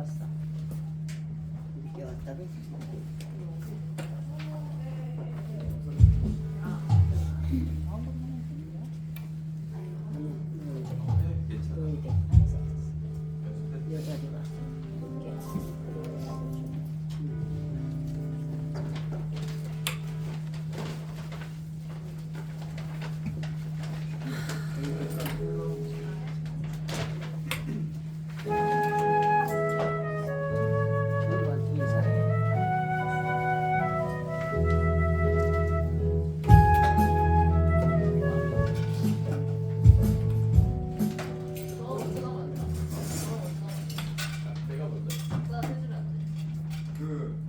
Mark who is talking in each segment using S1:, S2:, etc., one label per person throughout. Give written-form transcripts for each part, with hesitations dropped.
S1: 왔어.
S2: 늦게 왔다고? 여자들 왔어. 늦게.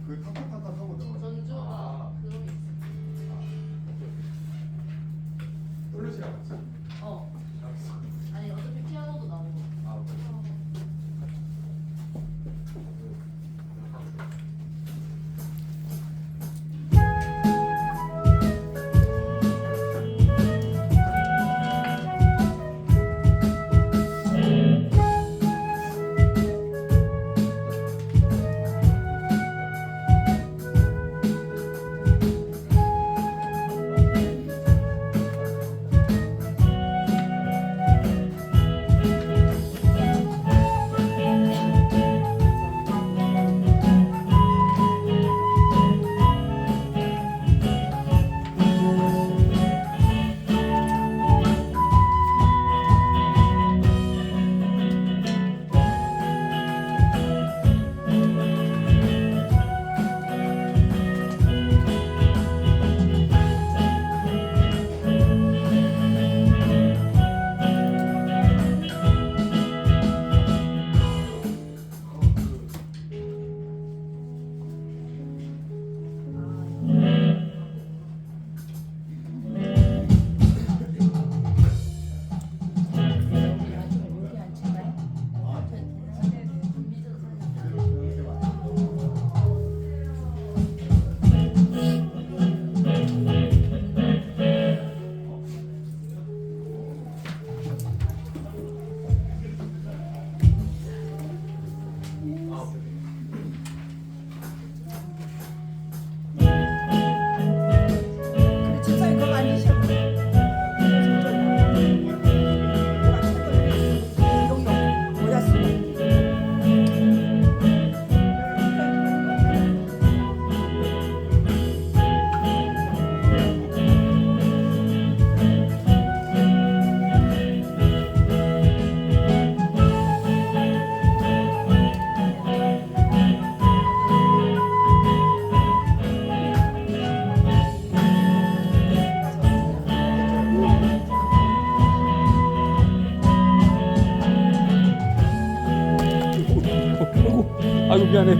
S3: 그 탁탁탁탁 하고 들어가.
S4: 전주가 그런 게 있어.
S3: 솔루시랑 같이.
S4: 아니 어차피 피아노도 나오고.
S3: 아, 오케이.
S1: 여기 앉힐까요? 그래, 집사님 거기 앉으셔. 여기 모자 쓰고.
S5: 아이고 미안해.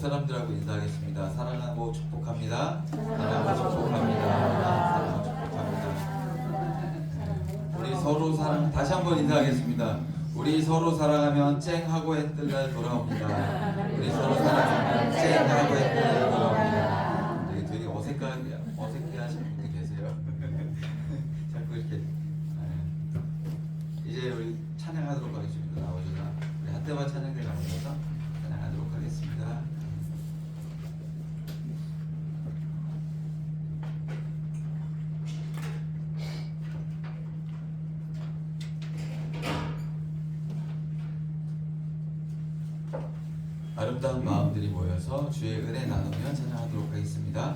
S6: 사람들하고 인사하겠습니다. 사랑하고 축복합니다. 사랑하고 축복합니다. 사랑하고 축복합니다. 우리 서로 사랑 다시 한번 인사하겠습니다. 우리 서로 사랑하면 쨍하고 해뜰날 돌아옵니다. 우리 서로 사랑하면 쨍하고 해뜰날 돌아옵니다. 되게 어색해하시는 분들 계세요. 자꾸 이렇게 이제 우리 찬양하도록 하겠습니다. 나오셔서 우리 한때와 찬양대 나오셔서 찬양하도록 하겠습니다. 아름다운 마음들이 모여서 주의 은혜 나누며 찬양하도록 하겠습니다.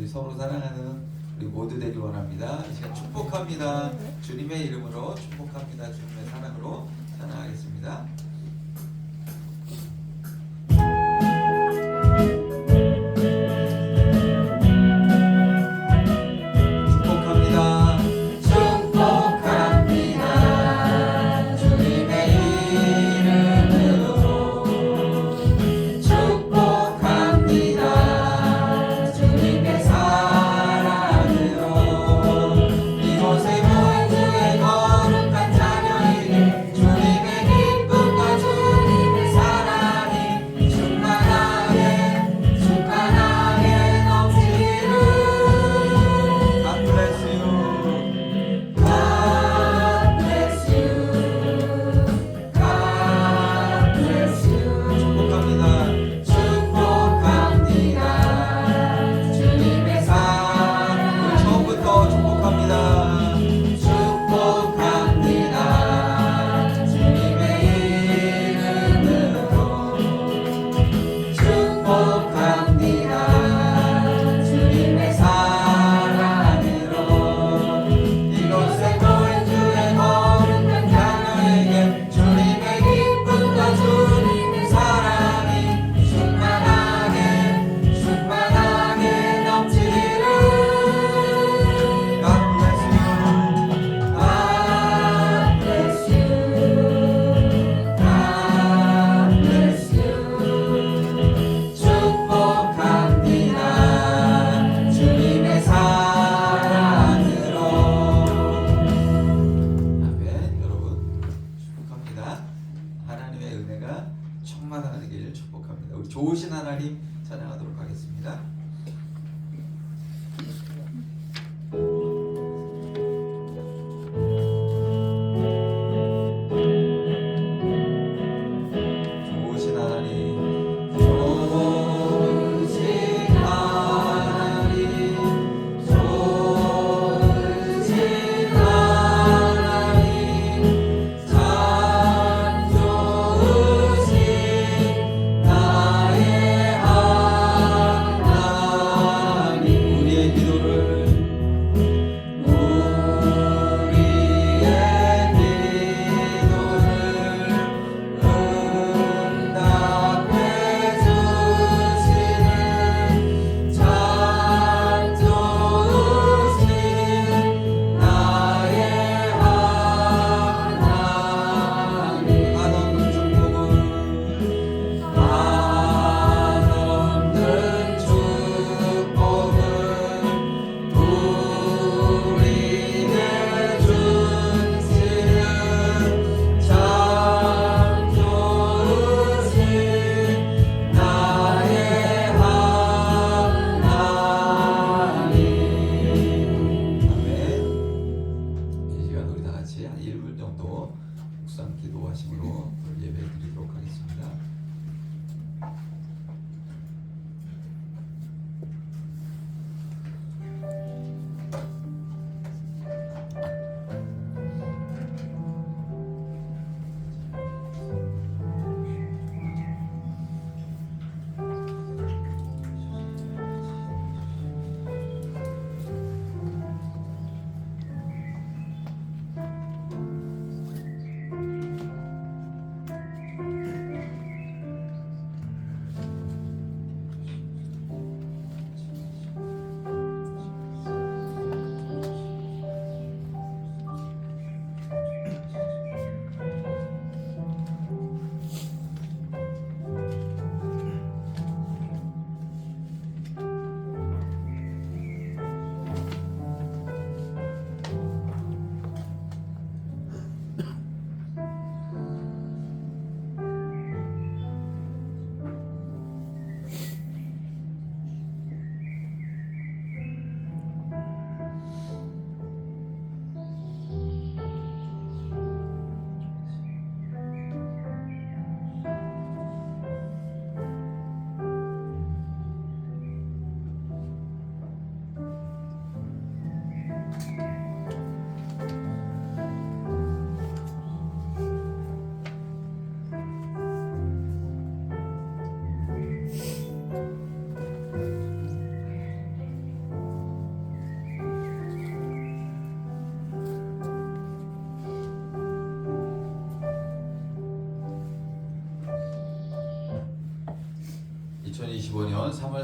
S6: 서로 사랑하는 우리 모두 되길 원합니다. 이 시간 축복합니다. 주님의 이름으로 축복합니다. 주님의 사랑으로 찬양하겠습니다.
S7: 이곳에 모인 주의 거룩한 자녀에게 주님의 기쁨과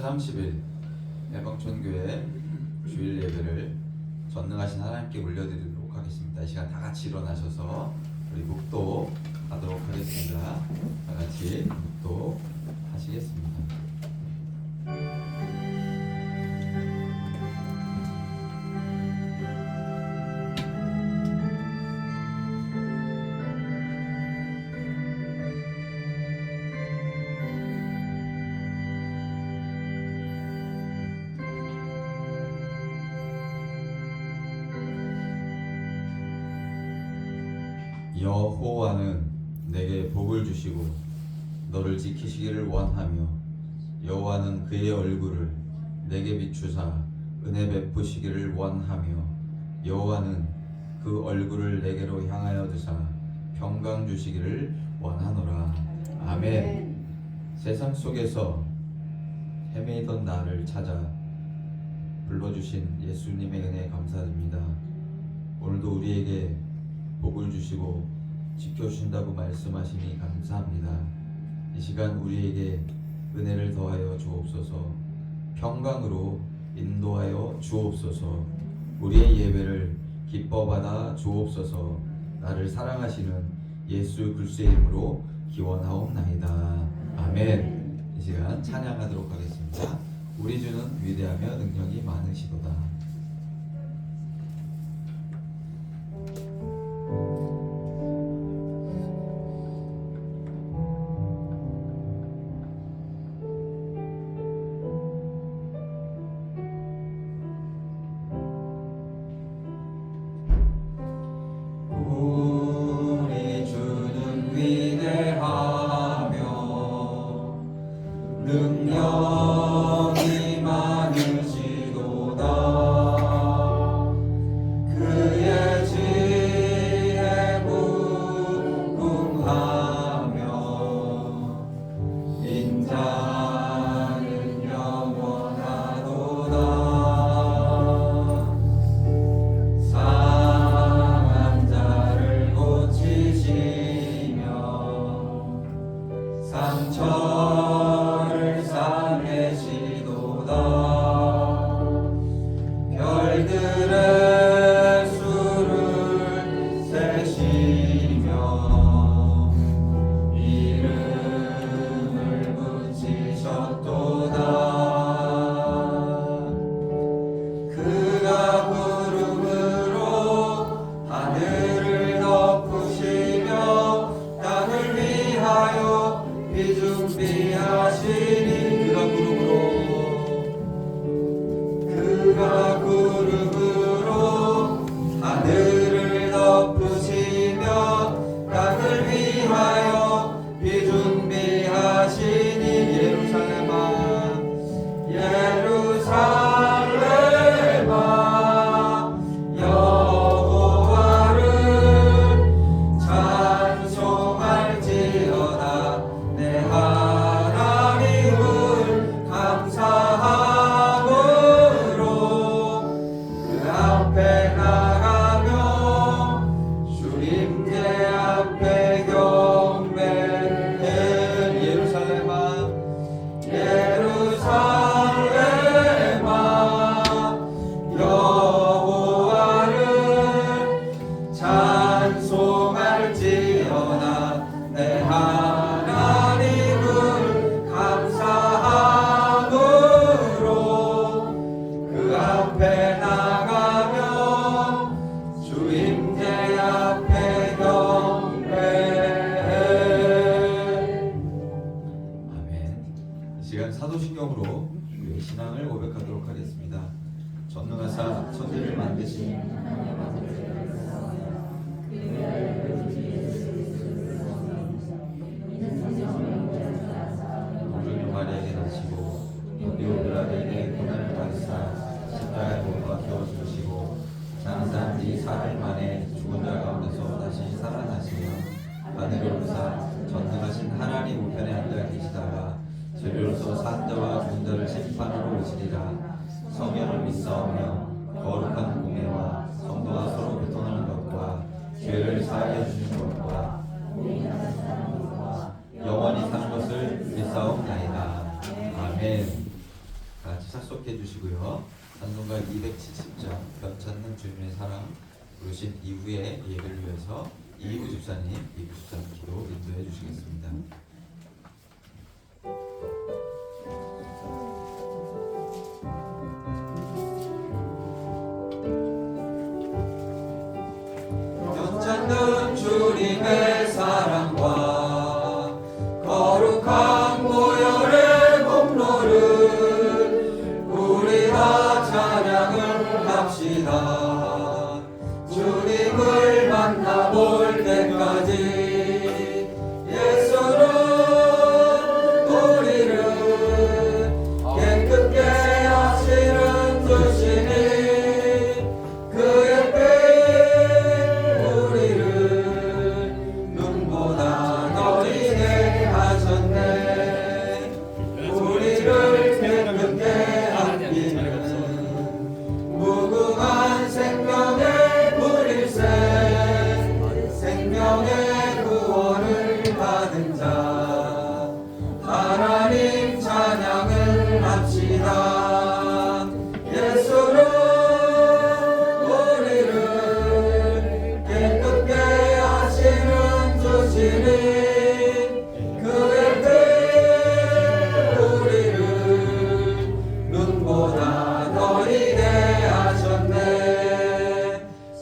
S6: 30일 해방촌교회 주일 예배를 전능하신 하나님께 올려드리도록 하겠습니다. 이 시간 다 같이 일어나셔서 우리 묵도 하도록 하겠습니다. 다 같이 묵도 하시겠습니다. 여호와는 내게 복을 주시고 너를 지키시기를 원하며 여호와는 그의 얼굴을 내게 비추사 은혜 베푸시기를 원하며 여호와는 그 얼굴을 내게로 향하여 드사 평강 주시기를 원하노라. 아멘. 세상 속에서 헤매이던 나를 찾아 불러주신 예수님의 은혜에 감사드립니다. 오늘도 우리에게 복을 주시고 지켜주신다고 말씀하시니 감사합니다. 이 시간 우리에게 은혜를 더하여 주옵소서, 평강으로 인도하여 주옵소서, 우리의 예배를 기뻐 받아 주옵소서. 나를 사랑하시는 예수 그리스도의 이름으로 기원하옵나이다. 아멘. 이 시간 찬양하도록 하겠습니다. 우리 주는 위대하며 능력이 많으시도다. 우리 주는 위대하며 능력이 많으시도다. 그의 지혜 무궁하며 인자는 영원하도다. 상한 자를 고치시며 상처를 싸매시도다. 별들의 수를 세시며 이름을 붙이셨도다. 그가 구름으로 하늘을 덮으시며 땅을 위하여 비 준비하시니. 그가 구름으로 하늘을 덮으시며 땅을 위하여 비 준비하시니. 예루살렘아 여호와를 찬송할지어다. 내 하나님을 감사함으로 그 앞에 나가며 주님께 앞에 경배는. 예루살렘아 여호와를 찬송할지어다. 내 하나님을 감사함으로 그 앞에 나가며 주님께 앞에 경배해. 아멘. 이 시간 사도신경으로 우리의 신앙을 고백하도록 하겠습니다. 전능하사 천지를 만드신 우주는 마리아에게 나시고 본디오 빌라도에게 고난을 받으사 십자가에 못 박혀 죽으시고 장사한 지 사흘 만에 죽은 자 가운데서 다시 살아나시며 하늘에 오르사 전능하신 하나님 우편에 앉아 계시다가 저리로서 산 자와 죽은 자를 심판하러 오시리라. 성령을 믿사오며 거룩한 공예와 성도가 서로 교통하는 것과 죄를 사하여 주시는 것과 영원히 사는 것을 믿사옵나이다. 아멘. 270장 변찮는 주님의 사랑 부르신 이후의 예배를 위해서 이부 집사님 기도 인도해 주시겠습니다. 변찮는 주님의 사랑과 거룩한 보혈의 공로를 우리 다 찬양을 합시다. 주님을 만나볼 때까지 예수는 우리를 깨끗게 하시는 주시니 그의 피 우리를 눈보다 더 이게 하셨네. 우리를 깨끗게 아끼는 무궁한 생명의 불일세 생명의 구원을 받은 자 하나님 찬양을 합시다. 예수는 우리를 깨끗게 하시는 주시니 그의 피 우리를 눈보다 더 이게 하셨네.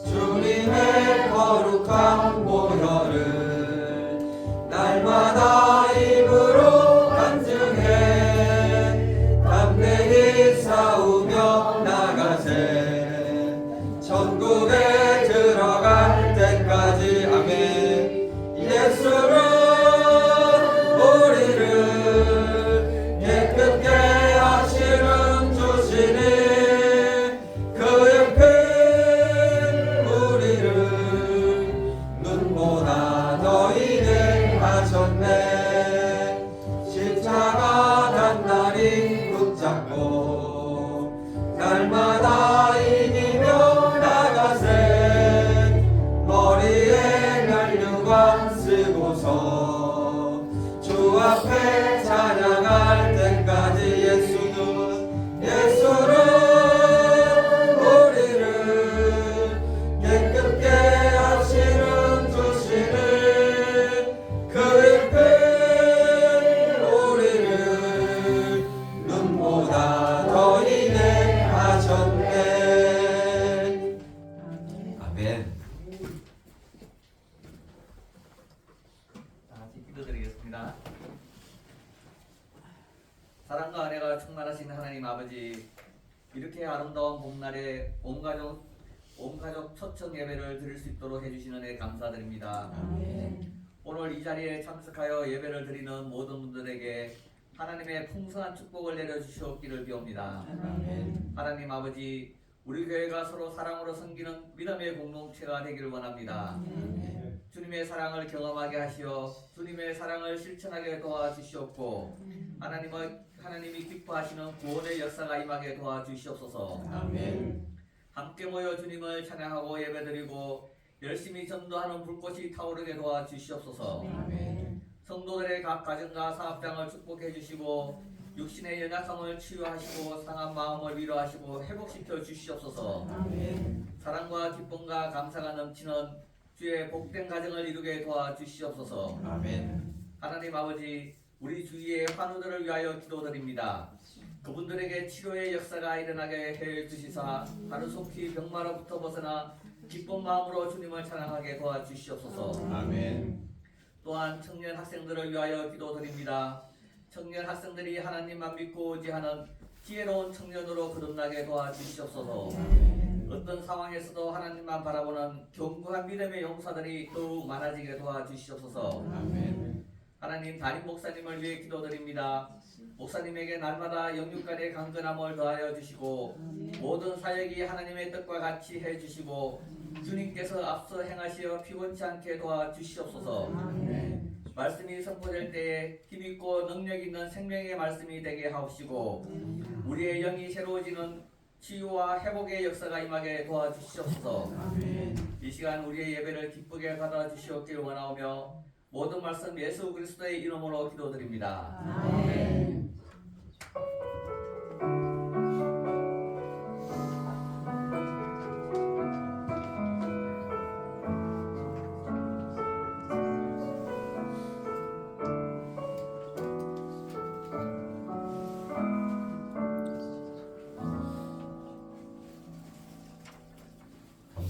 S6: 주님의 거룩한 보혈을 날마다 입으로 간증해 담대히 싸우며 나가세. 천국에 들어갈 때까지 아멘. 예수는 우리를 깨끗게 하시는 주시니 그의 피 우리를 눈보다 더 이게 하셨네. 십자가 단단히 붙잡고 날마다 이기며 나가세. 머리에 면류관 쓰고서 주 앞에 찬양할 때까지 예수는 우리를 깨끗게 하시는 주시니 그의 피 우리를 눈보다 더 이게 하셨네. 아멘.
S7: 다 같이 기도드리겠습니다. 사랑과 은혜가 충만하신 하나님 아버지, 이렇게 아름다운 봄날에 온 가족 초청 예배를 드릴 수 있도록 해주시는 은혜 감사드립니다. 오늘 이 자리에 참석하여 예배를 드리는 모든 분들에게 하나님의 풍성한 축복을 내려주시옵기를 비옵니다. 하나님 아버지, 우리 교회가 서로 사랑으로 섬기는 믿음의 공동체가 되기를 원합니다. 주님의 사랑을 경험하게 하시어 주님의 사랑을 실천하게 도와주시옵고 하나님이 기뻐하시는 구원의 역사가 임하게 도와주시옵소서. 함께 모여 주님을 찬양하고 예배드리고 열심히 전도하는 불꽃이 타오르게 도와주시옵소서. 성도들의 각 가정과 사업장을 축복해 주시고 육신의 연약함을 치유하시고 상한 마음을 위로하시고 회복시켜 주시옵소서. 사랑과 기쁨과 감사가 넘치는 주의 복된 가정을 이루게 도와주시옵소서. 하나님 아버지, 우리 주위의 환우들을 위하여 기도드립니다. 그분들에게 치료의 역사가 일어나게 해 주시사 하루속히 병마로부터 벗어나 기쁜 마음으로 주님을 찬양하게 도와주시옵소서. 또한 청년 학생들을 위하여 기도드립니다. 청년 학생들이 하나님만 믿고 의지하는 지혜로운 청년으로 거듭나게 도와주시옵소서. 어떤 상황에서도 하나님만 바라보는 견고한 믿음의 용사들이 더욱 많아지게 도와주시옵소서. 하나님, 담임 목사님을 위해 기도드립니다. 목사님에게 날마다 영육간의 강건함을 더하여 주시고 모든 사역이 하나님의 뜻과 같이 해주시고 주님께서 앞서 행하시어 피곤치 않게 도와주시옵소서. 말씀이 선포될 때에 힘있고 능력있는 생명의 말씀이 되게 하옵시고 우리의 영이 새로워지는 치유와 회복의 역사가 임하게 도와주시옵소서. 이 시간 우리의 예배를 기쁘게 받아주시옵기를 원하오며 모든 말씀 예수 그리스도의 이름으로 기도드립니다. 아멘.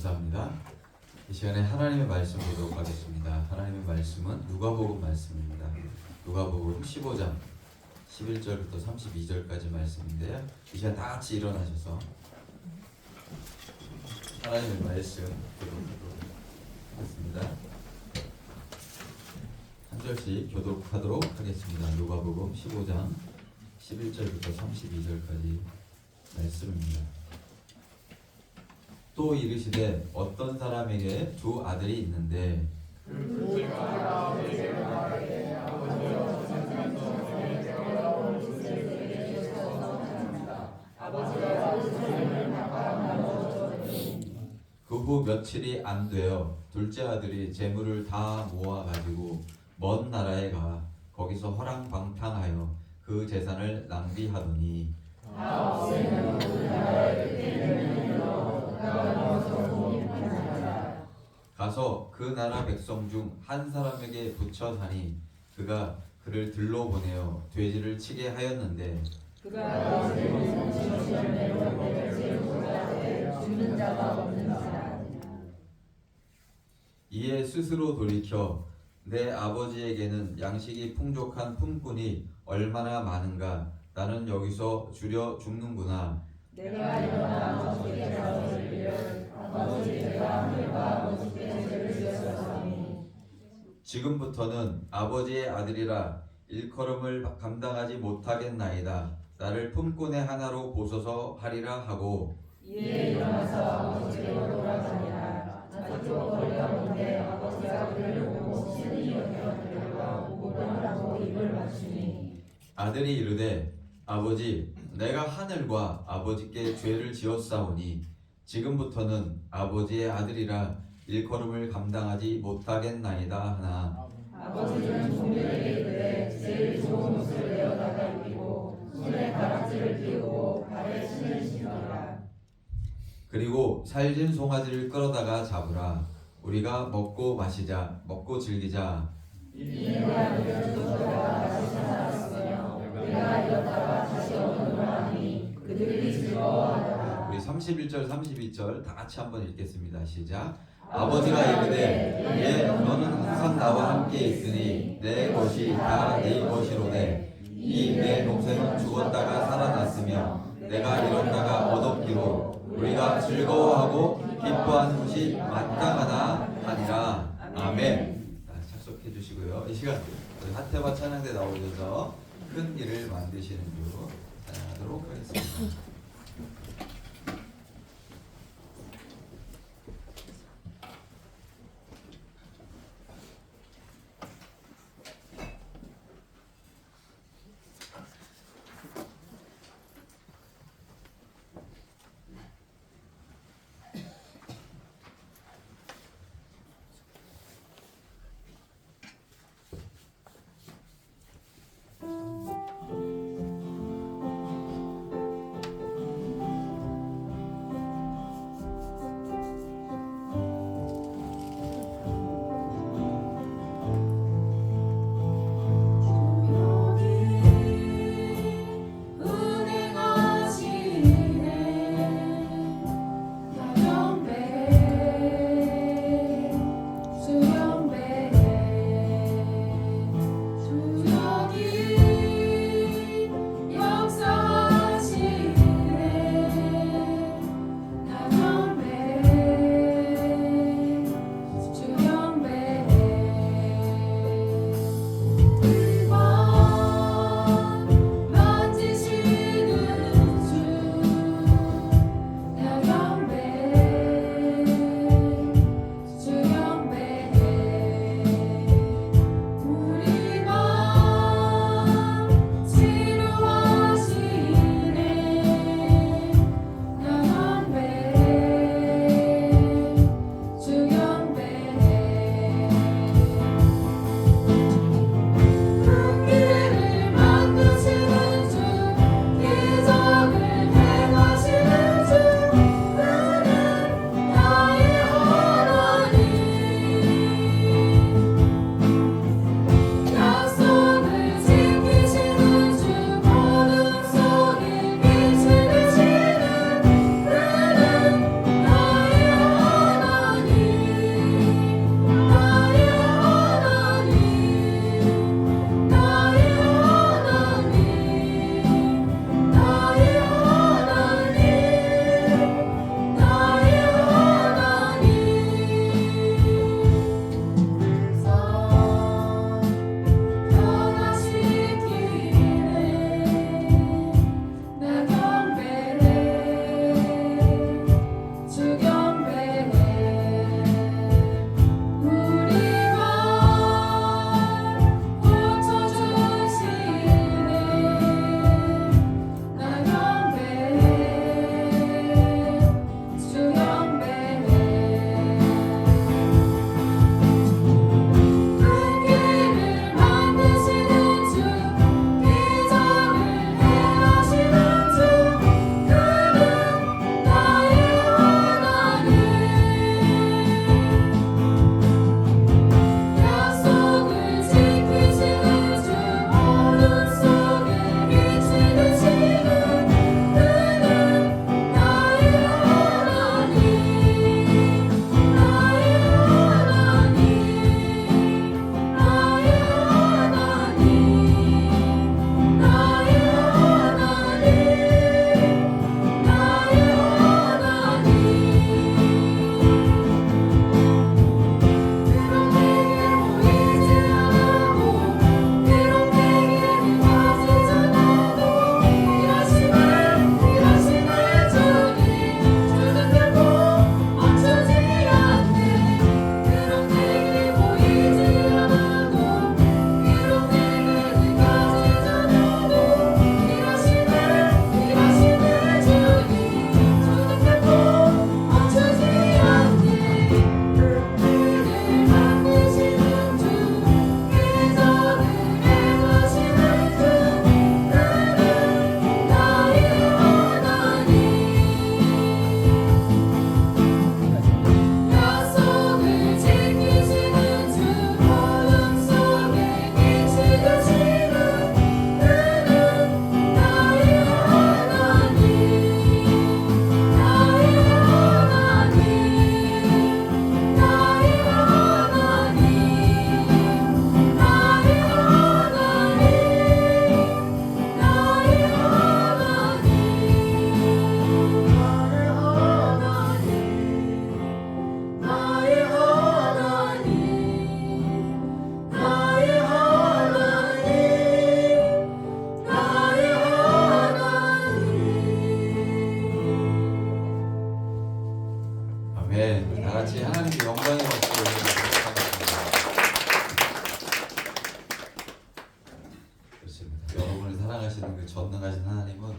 S6: 감사합니다. 이 시간에 하나님의 말씀 보도록 하겠습니다. 하나님의 말씀은 누가복음 말씀입니다. 누가복음 15장 11절부터 32절까지 말씀인데요. 이 시간 다 같이 일어나셔서 하나님의 말씀 교독하도록 하겠습니다. 한 절씩 교독하도록 하겠습니다. 누가복음 15장 11절부터 32절까지 말씀입니다. 또 이르시되 어떤 사람에게 두 아들이 있는데 그 후 며칠이 안 되어 둘째 아들이 재물을 다 모아 가지고 먼 나라에 가 거기서 허랑방탕하여 그 재산을 낭비하더니 가서 그 나라 백성 중 한 사람에게 붙여 사니 그가 그를 들러 보내어 돼지를 치게 하였는데 이에 스스로 돌이켜 내 아버지에게는 양식이 풍족한 품꾼이 얼마나 많은가 나는 여기서 주려 죽는구나.
S1: 내가 일어나 아버지께 아버지를 빌려 아버지가 하늘과 아버지께 죄를 지었사오니
S6: 지금부터는 아버지의 아들이라 일컬음을 감당하지 못하겠나이다. 나를 품꾼의 하나로 보소서 하리라 하고
S1: 이에 일어나서 아버지께로 돌아가니라. 아직도 거리가 먼데 아버지가 그를 보고 친히 여겨 데려가 오고를 하고 입을 맞추니
S6: 아들이 이르되 아버지 내가 하늘과 아버지께 죄를 지었사오니 지금부터는 아버지의 아들이라 일컬음을 감당하지 못하겠나이다 하나
S1: 아버지는 종들에게 이르되 제일 좋은 옷을 내어다가 입히고 손에 가락지를 끼우고 발에 신을 신으라.
S6: 그리고 살진 송아지를 끌어다가 잡으라. 우리가 먹고 마시자 먹고 즐기자.
S1: 이내가 그를 쫓아다가 다시 살아났으며 우리가 이었다가 다시 얻으노라 하니 그들이 즐거워하더라.
S6: 우리 31절 32절 다 같이 한번 읽겠습니다. 시작. 아버지가 이르되 예 너는 항상 나와 함께 있으니 내 것이 다 네 것이로되 이 내 동생은 죽었다가 살아났으며 내가 잃었다가 얻었기로 우리가 즐거워하고 기뻐하는 것이 마땅하다 하니라. 아멘. 착석해 주시고요. 이 시간 하태와 찬양대 나오셔서 큰 일을 만드시는 주 찬양하도록 하겠습니다. 아멘. 우리 다 같이 하나님의 영광의 박수를 올려드리도록 하겠습니다. 그렇습니다. 여러분을 사랑하시는 그 전능하신 하나님은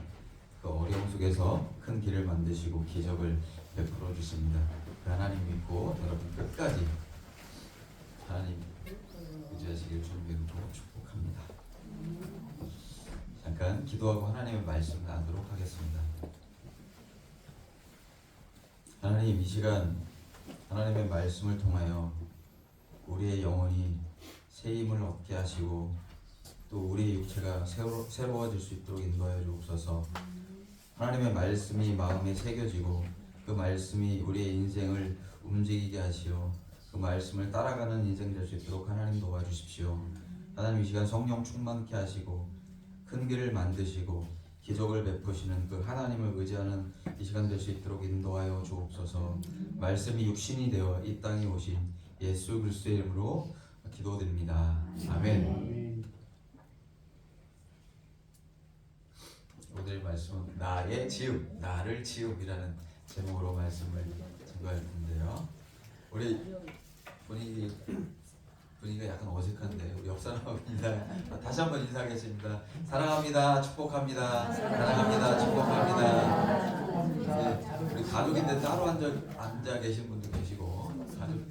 S6: 그 어려움 속에서 큰 길을 만드시고 기적을 베풀어 주십니다. 그 하나님 믿고 여러분 끝까지 하나님 의지하시길 주님으로 축복합니다. 잠깐 기도하고 하나님의 말씀 나누도록 하겠습니다. 하나님, 이 시간 하나님의 말씀을 통하여 우리의 영혼이 새 힘을 얻게 하시고 또 우리의 육체가 새로워질 수 있도록 인도하여 주옵소서. 하나님의 말씀이 마음에 새겨지고 그 말씀이 우리의 인생을 움직이게 하시오. 그 말씀을 따라가는 인생 될 수 있도록 하나님 도와주십시오. 하나님, 이 시간 성령 충만케 하시고 큰 길을 만드시고 기적을 베푸시는 그 하나님을 의지하는 이 시간 될 수 있도록 인도하여 주옵소서. 말씀이 육신이 되어 이 땅에 오신 예수 그리스도의 이름으로 기도드립니다. 아멘. 오늘 말씀은 나의 지음, 나를 지음이라는 제목으로 말씀을 증거할 텐데요. 우리 분위기가 약간 어색한데 우리 옆사람입니다. 다시 한번 인사하겠습니다. 사랑합니다. 축복합니다. 사랑합니다. 축복합니다. 네, 우리 가족인데 따로 앉아 계신 분도 계시고 가족.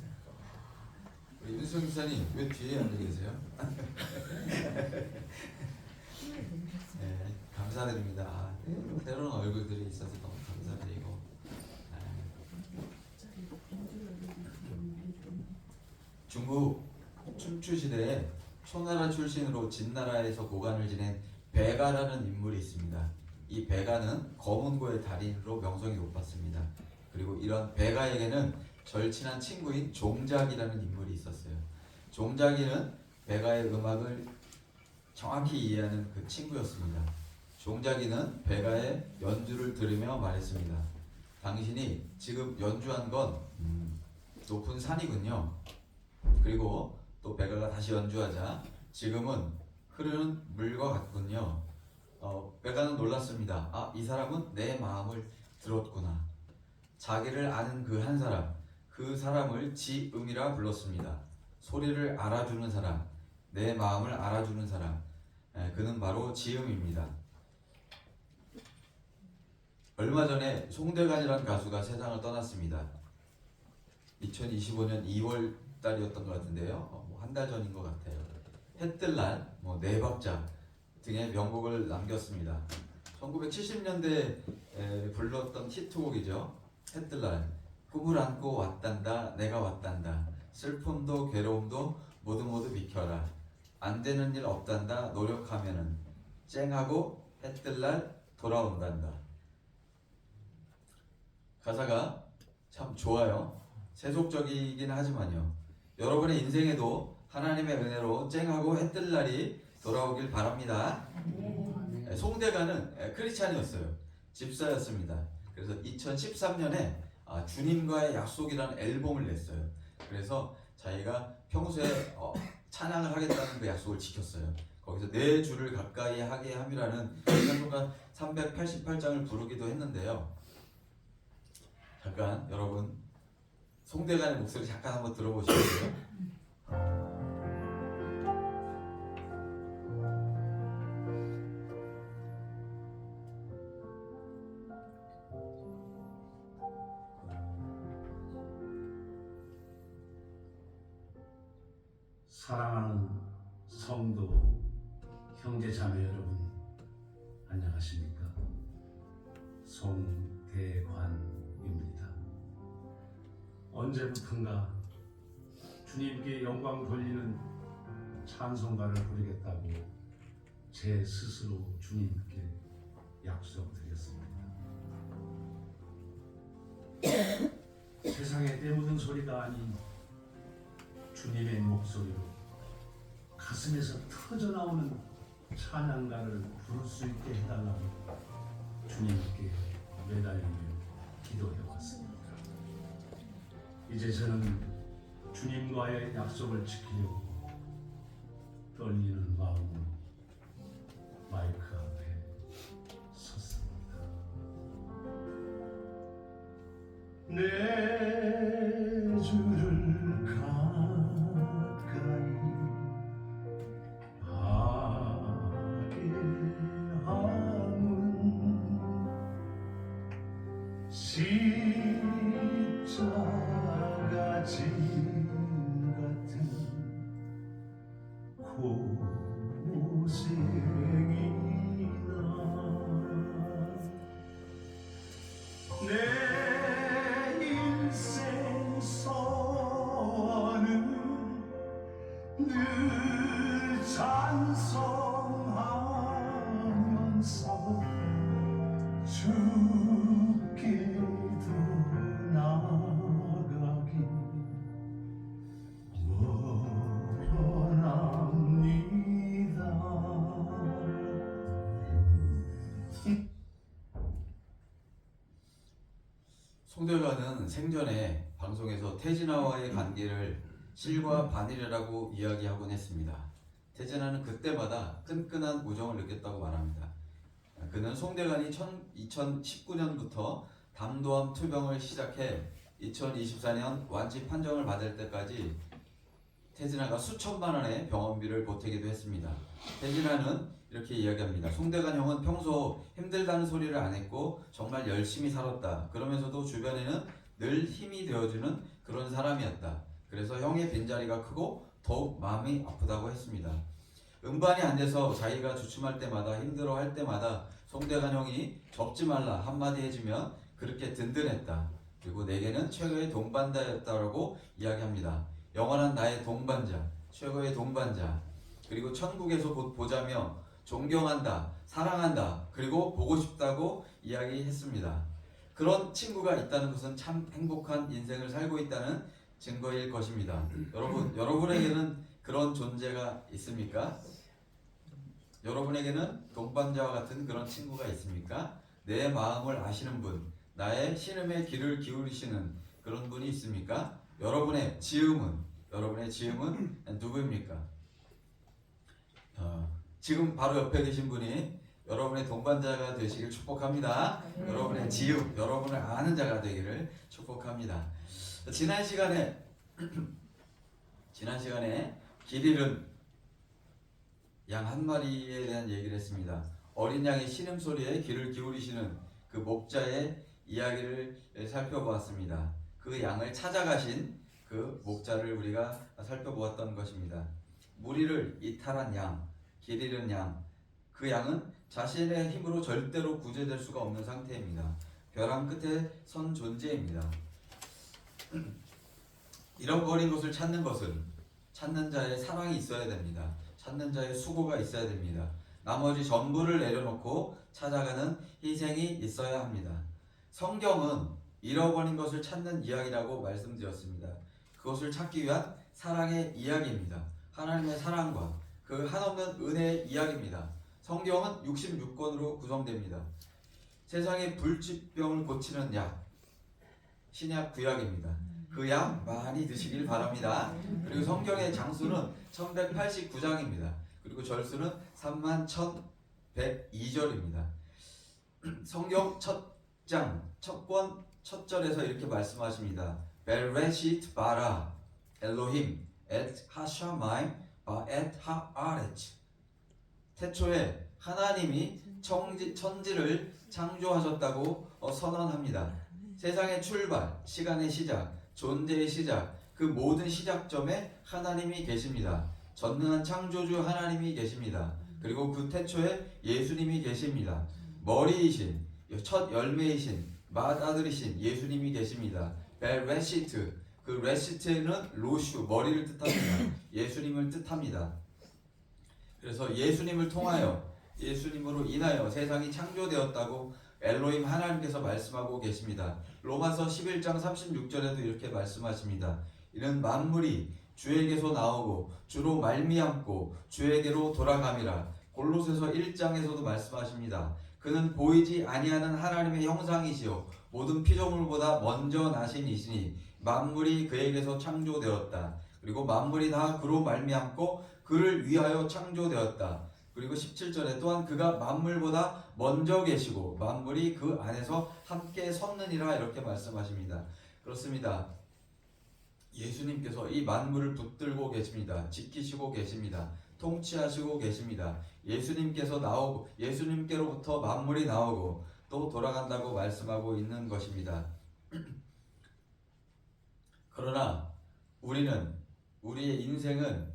S6: 우리 윤성 기사님 왜 뒤에 앉아 계세요? 네, 감사드립니다. 새로운 얼굴들이 있어서 너무 감사드리고. 중국 춘추시대에 초나라 출신으로 진나라에서 고관을 지낸 배가라는 인물이 있습니다. 이 배가는 검은고의 달인으로 명성이 높았습니다. 그리고 이런 배가에게는 절친한 친구인 종작이라는 인물이 있었어요. 종작이는 배가의 음악을 정확히 이해하는 그 친구였습니다. 종작이는 배가의 연주를 들으며 말했습니다. 당신이 지금 연주한 건 높은 산이군요. 그리고 또 배가가 다시 연주하자 지금은 흐르는 물과 같군요. 배가는 놀랐습니다. 아, 이 사람은 내 마음을 들었구나. 자기를 아는 그 한 사람, 그 사람을 지음이라 불렀습니다. 소리를 알아주는 사람, 내 마음을 알아주는 사람, 그는 바로 지음입니다. 얼마 전에 송대관이라는 가수가 세상을 떠났습니다. 2025년 2월 달이었던 것 같은데요. 한 달 전인 것 같아요. 해뜰 날, 네 박자 등의 명곡을 남겼습니다. 1970년대에 불렀던 히트곡이죠. 해뜰 날, 꿈을 안고 왔단다, 내가 왔단다. 슬픔도 괴로움도 모두 비켜라. 안 되는 일 없단다, 노력하면은. 쨍하고 해뜰 날 돌아온단다. 가사가 참 좋아요. 세속적이긴 하지만요. 여러분의 인생에도 하나님의 은혜로 쨍하고 해뜰 날이 돌아오길 바랍니다. 송대관은 크리스찬이었어요. 집사였습니다. 그래서 2013년에 주님과의 약속이라는 앨범을 냈어요. 그래서 자기가 평소에 찬양을 하겠다는 그 약속을 지켰어요. 거기서 내 주를 가까이 하게 함이라는 찬송가 388장을 부르기도 했는데요. 잠깐 여러분 송대관의 목소리 잠깐 한번 들어보시겠어요?
S8: 사랑하는 성도, 형제 자매 여러분, 안녕하십니까? 송대관입니다. 언제부턴가 주님께 영광 돌리는 찬송가를 부르겠다고 제 스스로 주님께 약속드렸습니다. 세상에 때묻은 소리가 아닌 주님의 목소리로 가슴에서 터져나오는 찬양가를 부를 수 있게 해달라고 주님께 매달리며 기도해왔습니다. 이제 저는 주님과의 약속을 지키려고 떨리는 마음으로 마이크 앞에 섰습니다. 내
S6: 저는 생전에 방송에서 태진아와의 관계를 실과 반이라고 이야기하곤 했습니다. 태진아는 그때마다 끈끈한 우정을 느꼈다고 말합니다. 그는 송대관이 2019년부터 담도암 투병을 시작해 2024년 완치 판정을 받을 때까지 태진아가 수천만 원의 병원비를 보태기도 했습니다. 태진아는 이렇게 이야기합니다. 송대관 형은 평소 힘들다는 소리를 안 했고 정말 열심히 살았다. 그러면서도 주변에는 늘 힘이 되어주는 그런 사람이었다. 그래서 형의 빈자리가 크고 더욱 마음이 아프다고 했습니다. 음반이 안 돼서 자기가 주춤할 때마다 힘들어할 때마다 송대관 형이 접지 말라 한마디 해주면 그렇게 든든했다. 그리고 내게는 최고의 동반자였다라고 이야기합니다. 영원한 나의 동반자, 최고의 동반자. 그리고 천국에서 곧 보자며 존경한다, 사랑한다, 그리고 보고 싶다고 이야기했습니다. 그런 친구가 있다는 것은 참 행복한 인생을 살고 있다는 증거일 것입니다. 여러분에게는 그런 존재가 있습니까? 여러분에게는 동반자와 같은 그런 친구가 있습니까? 내 마음을 아시는 분, 나의 신음에 귀를 기울이시는 그런 분이 있습니까? 여러분의 지음은 누구입니까? 지금 바로 옆에 계신 분이 여러분의 동반자가 되시길 축복합니다. 여러분의 지음, 여러분을 아는 자가 되기를 축복합니다. 지난 시간에 길 잃은 양 한 마리에 대한 얘기를 했습니다. 어린 양의 신음소리에 귀를 기울이시는 그 목자의 이야기를 살펴보았습니다. 그 양을 찾아가신 그 목자를 우리가 살펴보았던 것입니다. 무리를 이탈한 양, 길 잃은 양, 그 양은 자신의 힘으로 절대로 구제될 수가 없는 상태입니다. 벼랑 끝에 선 존재입니다. 잃어버린 것을 찾는 것은 찾는 자의 사랑이 있어야 됩니다. 찾는 자의 수고가 있어야 됩니다. 나머지 전부를 내려놓고 찾아가는 희생이 있어야 합니다. 성경은 잃어버린 것을 찾는 이야기라고 말씀드렸습니다. 그것을 찾기 위한 사랑의 이야기입니다. 하나님의 사랑과 그 한없는 은혜의 이야기입니다. 성경은 66권으로 구성됩니다. 세상의 불치병을 고치는 약, 신약 구약입니다. 그 약 많이 드시길 바랍니다. 그리고 성경의 장수는 1189장입니다. 그리고 절수는 31,102절입니다. 성경 첫 장, 첫 권, 첫 절에서 이렇게 말씀하십니다. 베레시트 바라 엘로힘 엣 하샤마임 바엣 하아레츠. 태초에 하나님이 천지를 창조하셨다고 선언합니다. 세상의 출발, 시간의 시작, 존재의 시작, 그 모든 시작점에 하나님이 계십니다. 전능한 창조주 하나님이 계십니다. 그리고 그 태초에 예수님이 계십니다. 머리이신, 첫 열매이신, 맏아들이신 예수님이 계십니다. 베레시트, 그 레시트는 로슈, 머리를 뜻합니다. 예수님을 뜻합니다. 그래서 예수님을 통하여, 예수님으로 인하여 세상이 창조되었다고 엘로힘 하나님께서 말씀하고 계십니다. 로마서 11장 36절에도 이렇게 말씀하십니다. 이는 만물이 주에게서 나오고 주로 말미암고 주에게로 돌아감이라. 골로새서 1장에서도 말씀하십니다. 그는 보이지 아니하는 하나님의 형상이시요 모든 피조물보다 먼저 나신 이시니 만물이 그에게서 창조되었다. 그리고 만물이 다 그로 말미암고 그를 위하여 창조되었다. 그리고 17절에 또한 그가 만물보다 먼저 계시고 만물이 그 안에서 함께 섰느니라 이렇게 말씀하십니다. 그렇습니다. 예수님께서 이 만물을 붙들고 계십니다. 지키시고 계십니다. 통치하시고 계십니다. 예수님께서 나오고 예수님께로부터 만물이 나오고 또 돌아간다고 말씀하고 있는 것입니다. 그러나 우리의 인생은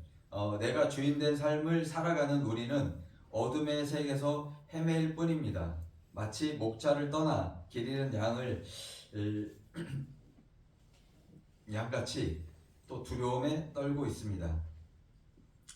S6: 내가 주인된 삶을 살아가는 우리는 어둠의 색에서 헤매일 뿐입니다. 마치 목자를 떠나 길 잃은 양같이 또 두려움에 떨고 있습니다.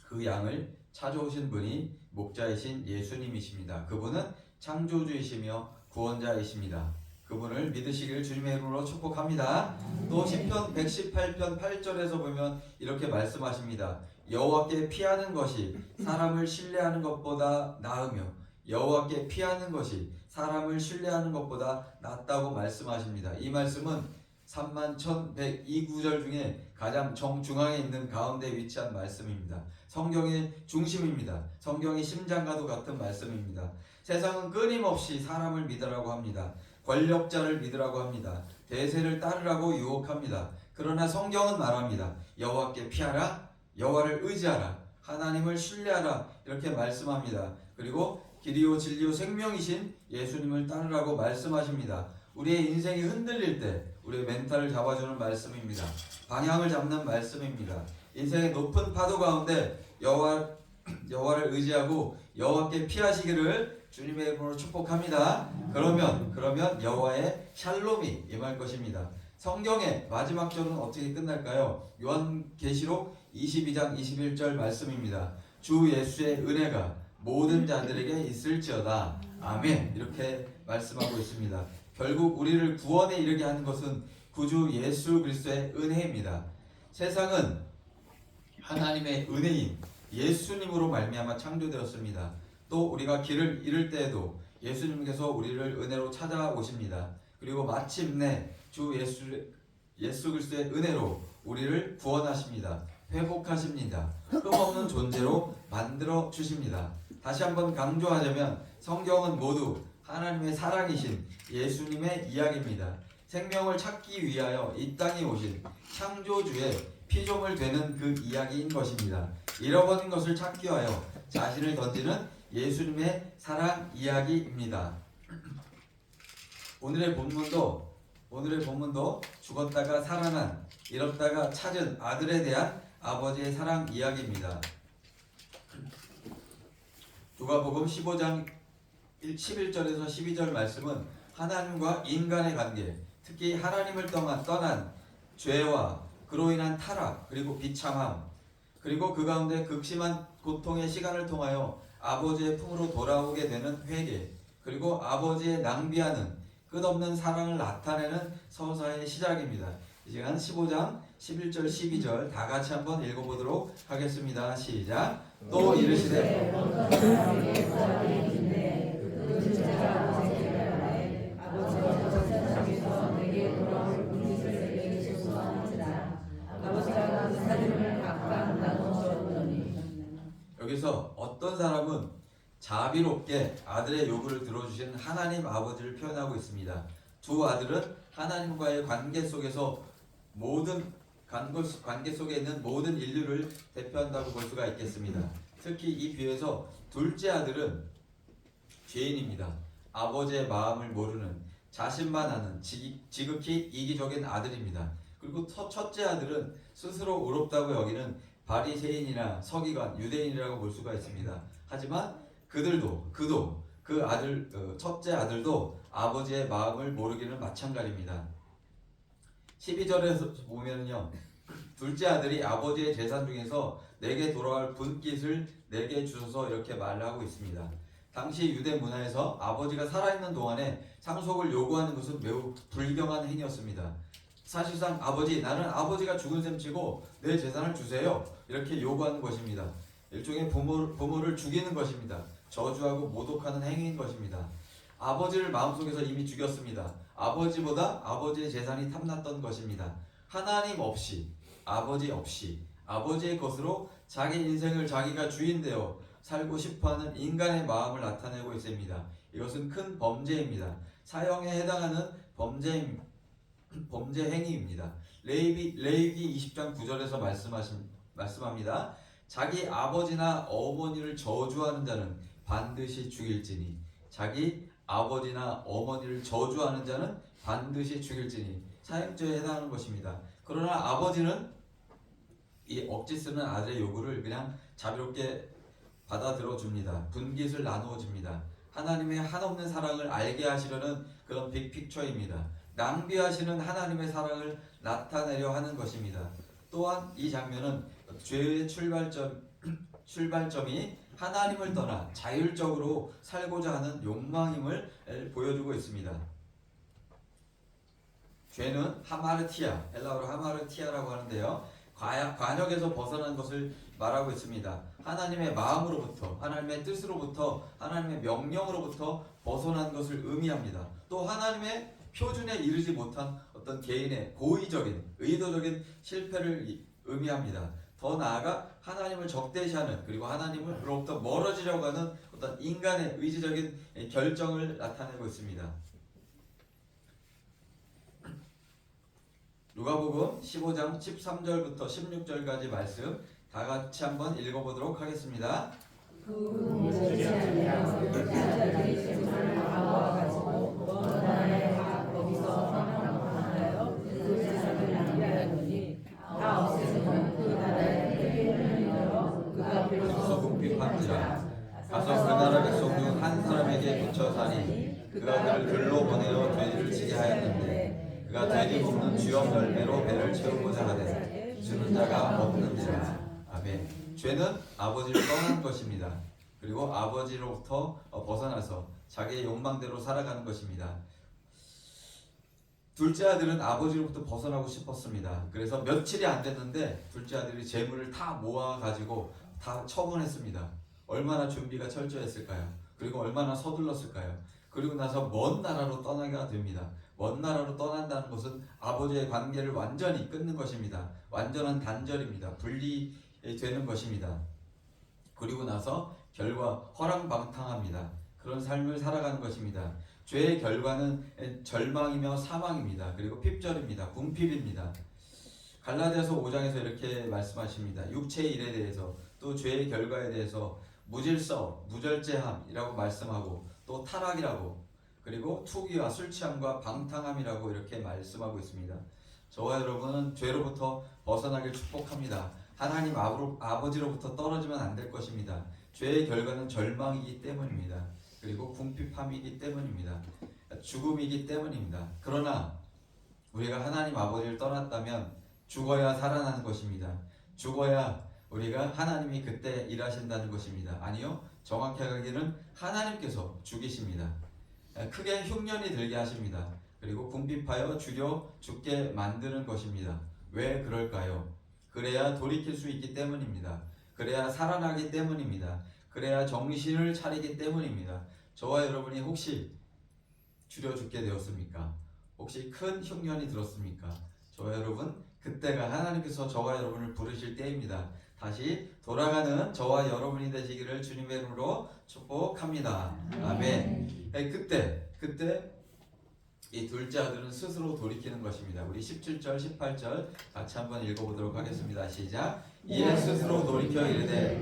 S6: 그 양을 찾아오신 분이 목자이신 예수님이십니다. 그분은 창조주이시며 구원자이십니다. 그분을 믿으시길 주님의 이름으로 축복합니다. 또 시편 118편 8절에서 보면 이렇게 말씀하십니다. 여호와께 피하는 것이 사람을 신뢰하는 것보다 나으며 여호와께 피하는 것이 사람을 신뢰하는 것보다 낫다고 말씀하십니다. 이 말씀은 31,102구절 중에 가장 정중앙에 있는 가운데 위치한 말씀입니다. 성경의 중심입니다. 성경의 심장과도 같은 말씀입니다. 세상은 끊임없이 사람을 믿으라고 합니다. 권력자를 믿으라고 합니다. 대세를 따르라고 유혹합니다. 그러나 성경은 말합니다. 여호와께 피하라, 여호와를 의지하라, 하나님을 신뢰하라, 이렇게 말씀합니다. 그리고 길이요 진리요 생명이신 예수님을 따르라고 말씀하십니다. 우리의 인생이 흔들릴 때 우리의 멘탈을 잡아주는 말씀입니다. 방향을 잡는 말씀입니다. 인생의 높은 파도 가운데 여호와를 의지하고 여호와께 피하시기를 주님의 이름으로 축복합니다. 그러면 여호와의 샬롬이 임할 것입니다. 성경의 마지막 절은 어떻게 끝날까요? 요한계시록 22장 21절 말씀입니다. 주 예수의 은혜가 모든 자들에게 있을지어다. 아멘. 이렇게 말씀하고 있습니다. 결국 우리를 구원에 이르게 하는 것은 구주 예수 그리스도의 은혜입니다. 세상은 하나님의 은혜인 예수님으로 말미암아 창조되었습니다. 또 우리가 길을 잃을 때에도 예수님께서 우리를 은혜로 찾아오십니다. 그리고 마침내 주 예수 그리스도의 은혜로 우리를 구원하십니다. 회복하십니다. 흠없는 존재로 만들어 주십니다. 다시 한번 강조하자면 성경은 모두 하나님의 사랑이신 예수님의 이야기입니다. 생명을 찾기 위하여 이 땅에 오신 창조주의 피조물 되는 그 이야기인 것입니다. 잃어버린 것을 찾기 위하여 자신을 던지는 예수님의 사랑 이야기입니다. 오늘의 본문도 죽었다가 살아난, 잃었다가 찾은 아들에 대한 아버지의 사랑 이야기입니다. 누가복음 15장 11절에서 12절 말씀은 하나님과 인간의 관계, 특히 하나님을 떠난 죄와 그로 인한 타락, 그리고 비참함, 그리고 그 가운데 극심한 고통의 시간을 통하여 아버지의 품으로 돌아오게 되는 회개, 그리고 아버지의 낭비하는 끝없는 사랑을 나타내는 서사의 시작입니다. 이 시간 15장 11절 12절 다 같이 한번 읽어보도록 하겠습니다. 시작. 또 이르시되 여기서 어떤 사람은 자비롭게 아들의 요구를 들어주신 하나님 아버지를 표현하고 있습니다. 두 아들은 하나님과의 관계 속에서 관계 속에 있는 모든 인류를 대표한다고 볼 수가 있겠습니다. 특히 이 비유에서 둘째 아들은 죄인입니다. 아버지의 마음을 모르는, 자신만 아는 지극히 이기적인 아들입니다. 그리고 첫째 아들은 스스로 의롭다고 여기는 바리새인이나 서기관, 유대인이라고 볼 수가 있습니다. 하지만 첫째 아들도 아버지의 마음을 모르기는 마찬가지입니다. 12절에서 보면요, 둘째 아들이 아버지의 재산 중에서 내게 돌아갈 분깃을 내게 주소서 이렇게 말을 하고 있습니다. 당시 유대 문화에서 아버지가 살아있는 동안에 상속을 요구하는 것은 매우 불경한 행위였습니다. 사실상 나는 아버지가 죽은 셈 치고 내 재산을 주세요, 이렇게 요구하는 것입니다. 일종의 부모를 죽이는 것입니다. 저주하고 모독하는 행위인 것입니다. 아버지를 마음속에서 이미 죽였습니다. 아버지보다 아버지의 재산이 탐났던 것입니다. 하나님 없이, 아버지 없이 아버지의 것으로 자기 인생을 자기가 주인되어 살고 싶어하는 인간의 마음을 나타내고 있습니다. 이것은 큰 범죄입니다. 사형에 해당하는 범죄 행위입니다. 레위기 20장 9절에서 말씀합니다. 자기 아버지나 어머니를 저주하는 자는 반드시 죽일지니, 자기 아버지나 어머니를 저주하는 자는 반드시 죽일지니, 사형죄에 해당하는 것입니다. 그러나 아버지는 이 억지 쓰는 아들의 요구를 그냥 자비롭게 받아들여 줍니다. 분깃을 나누어 줍니다. 하나님의 한없는 사랑을 알게 하시려는 그런 빅픽처입니다. 낭비하시는 하나님의 사랑을 나타내려 하는 것입니다. 또한 이 장면은 죄의 출발점이 하나님을 떠나 자율적으로 살고자 하는 욕망임을 보여주고 있습니다. 죄는 하마르티아, 헬라어로 하마르티아라고 하는데요, 관역에서 벗어난 것을 말하고 있습니다. 하나님의 마음으로부터, 하나님의 뜻으로부터, 하나님의 명령으로부터 벗어난 것을 의미합니다. 또 하나님의 표준에 이르지 못한 어떤 개인의 고의적인 의도적인 실패를 의미합니다. 더 나아가 하나님을 적대시하는 그리고 하나님으로부터 멀어지려고 하는 어떤 인간의 의지적인 결정을 나타내고 있습니다. 누가복음 15장 13절부터 16절까지 말씀 다 같이 한번 읽어보도록 하겠습니다. 가서 궁핍한지라 가서 그 나라 백성 중 한 사람에게 붙여 사니 그가 그를 들로 보내어 돼지를 치게 하였는데 그가 돼지 굽는 주염 열매로 배를 채우고자 하되 주는 자가 없는지라. 아멘. 죄는 아버지를 떠나는 것입니다. 그리고 아버지로부터 벗어나서 자기의 욕망대로 살아가는 것입니다. 둘째 아들은 아버지로부터 벗어나고 싶었습니다. 그래서 며칠이 안 됐는데 둘째 아들이 재물을 다 모아가지고 다 처분했습니다. 얼마나 준비가 철저했을까요? 그리고 얼마나 서둘렀을까요? 그리고 나서 먼 나라로 떠나게 됩니다. 먼 나라로 떠난다는 것은 아버지의 관계를 완전히 끊는 것입니다. 완전한 단절입니다. 분리되는 것입니다. 그리고 나서 결과 허랑방탕합니다. 그런 삶을 살아가는 것입니다. 죄의 결과는 절망이며 사망입니다. 그리고 핍절입니다. 궁핍입니다. 갈라디아서 5장에서 이렇게 말씀하십니다. 육체의 일에 대해서 또 죄의 결과에 대해서 무질서, 무절제함이라고 말씀하고 또 타락이라고 그리고 투기와 술 취함과 방탕함이라고 이렇게 말씀하고 있습니다. 저와 여러분은 죄로부터 벗어나길 축복합니다. 하나님 아버지로부터 떨어지면 안 될 것입니다. 죄의 결과는 절망이기 때문입니다. 그리고 궁핍함이기 때문입니다. 죽음이기 때문입니다. 그러나 우리가 하나님 아버지를 떠났다면 죽어야 살아나는 것입니다. 죽어야 우리가 하나님이 그때 일하신다는 것입니다. 아니요, 정확히 하기는 하나님께서 죽이십니다. 크게 흉년이 들게 하십니다. 그리고 궁핍하여 죽게 만드는 것입니다. 왜 그럴까요? 그래야 돌이킬 수 있기 때문입니다. 그래야 살아나기 때문입니다. 그래야 정신을 차리기 때문입니다. 저와 여러분이 혹시 줄여 죽게 되었습니까? 혹시 큰 흉년이 들었습니까? 저와 여러분, 그때가 하나님께서 저와 여러분을 부르실 때입니다. 다시 돌아가는 저와 여러분이 되시기를 주님의 이름으로 축복합니다. 아멘. 그때 이 둘째 아들은 스스로 돌이키는 것입니다. 우리 17절, 18절 같이 한번 읽어보도록 하겠습니다. 시작. 이에 스스로 돌이켜 이르되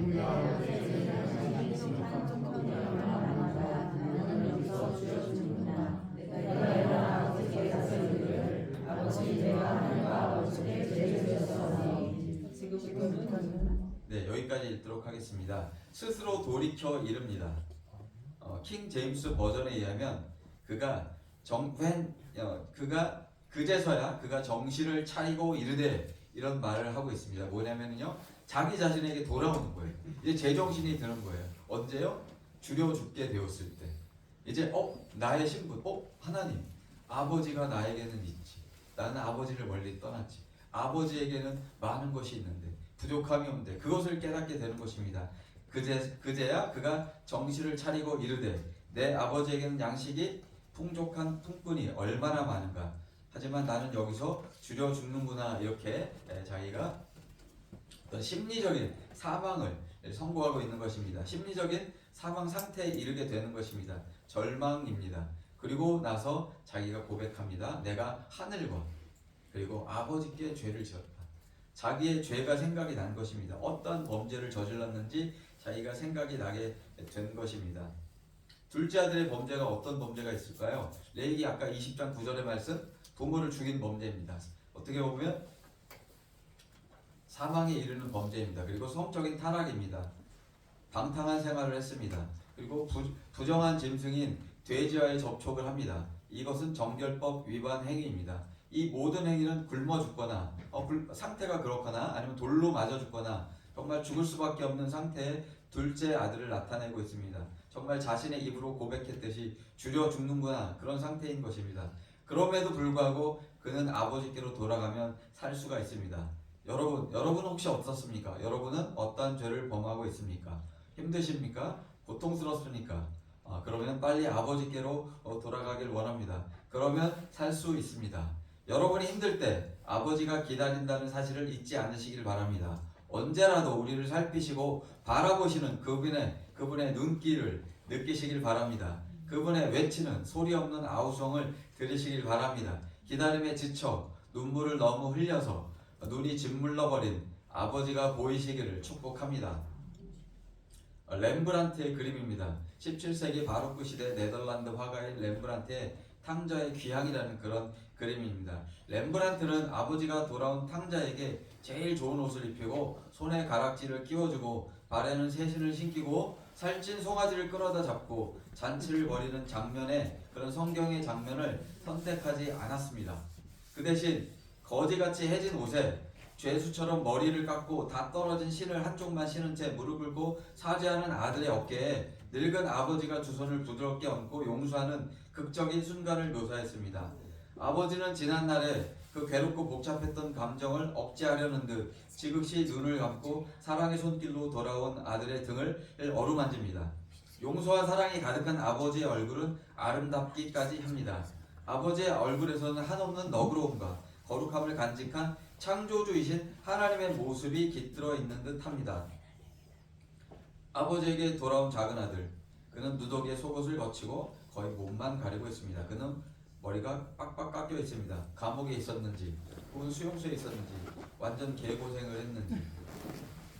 S6: 네, 여기까지 읽도록 하겠습니다. 스스로 돌이켜 이릅니다. 킹 제임스 버전에 의하면 그가 그제서야 그가 정신을 차리고 이르되 이런 말을 하고 있습니다. 뭐냐면요, 자기 자신에게 돌아오는 거예요. 이제 제정신이 드는 거예요. 언제요? 줄여 죽게 되었을 때. 이제 나의 신분, 하나님, 아버지가 나에게는 있지. 나는 아버지를 멀리 떠났지. 아버지에게는 많은 것이 있는데 부족함이 없는데 그것을 깨닫게 되는 것입니다. 그제야 그가 정신을 차리고 이르되 내 아버지에게는 양식이 풍족한 품꾼이 얼마나 많은가. 하지만 나는 여기서 줄여 죽는구나. 이렇게 자기가 어떤 심리적인 사망을 선고하고 있는 것입니다. 심리적인 사망 상태에 이르게 되는 것입니다. 절망입니다. 그리고 나서 자기가 고백합니다. 내가 하늘과 그리고 아버지께 죄를 지었다. 자기의 죄가 생각이 난 것입니다. 어떠한 범죄를 저질렀는지 자기가 생각이 나게 된 것입니다. 둘째 아들의 범죄가 어떤 범죄가 있을까요? 레위기 아까 20장 9절의 말씀, 부모를 죽인 범죄입니다. 어떻게 보면 사망에 이르는 범죄입니다. 그리고 성적인 타락입니다. 방탕한 생활을 했습니다. 그리고 부정한 짐승인 돼지와의 접촉을 합니다. 이것은 정결법 위반 행위입니다. 이 모든 행위는 굶어 죽거나 상태가 그렇거나 아니면 돌로 맞아 죽거나 정말 죽을 수밖에 없는 상태의 둘째 아들을 나타내고 있습니다. 정말 자신의 입으로 고백했듯이 줄여 죽는구나, 그런 상태인 것입니다. 그럼에도 불구하고 그는 아버지께로 돌아가면 살 수가 있습니다. 여러분 혹시 어떻습니까? 여러분은 어떠한 죄를 범하고 있습니까? 힘드십니까? 고통스럽습니까? 그러면 빨리 아버지께로 돌아가길 원합니다. 그러면 살 수 있습니다. 여러분이 힘들 때 아버지가 기다린다는 사실을 잊지 않으시길 바랍니다. 언제라도 우리를 살피시고 바라보시는 그분의 눈길을 느끼시길 바랍니다. 그분의 외치는 소리 없는 아우성을 들으시길 바랍니다. 기다림에 지쳐 눈물을 너무 흘려서 눈이 짓물러버린 아버지가 보이시기를 축복합니다. 렘브란트의 그림입니다. 17세기 바로크 시대 네덜란드 화가인 렘브란트의 탕자의 귀향이라는 그런 그림입니다. 렘브란트는 아버지가 돌아온 탕자에게 제일 좋은 옷을 입히고 손에 가락지를 끼워주고 발에는 새신을 신기고 살찐 송아지를 끌어다 잡고 잔치를 벌이는 장면에 그런 성경의 장면을 선택하지 않았습니다. 그 대신 거지같이 해진 옷에 죄수처럼 머리를 깎고 다 떨어진 신을 한쪽만 신은 채 무릎 꿇고 사죄하는 아들의 어깨에 늙은 아버지가 두 손을 부드럽게 얹고 용서하는 극적인 순간을 묘사했습니다. 아버지는 지난날에 그 괴롭고 복잡했던 감정을 억제하려는 듯 지극시 눈을 감고 사랑의 손길로 돌아온 아들의 등을 어루만집니다. 용서와 사랑이 가득한 아버지의 얼굴은 아름답기까지 합니다. 아버지의 얼굴에서는 한없는 너그러움과 거룩함을 간직한 창조주이신 하나님의 모습이 깃들어 있는 듯 합니다. 아버지에게 돌아온 작은 아들, 그는 누더기에 속옷을 거치고 거의 몸만 가리고 있습니다. 그는 머리가 빡빡 깎여 있습니다. 감옥에 있었는지 혹은 수용소에 있었는지 완전 개고생을 했는지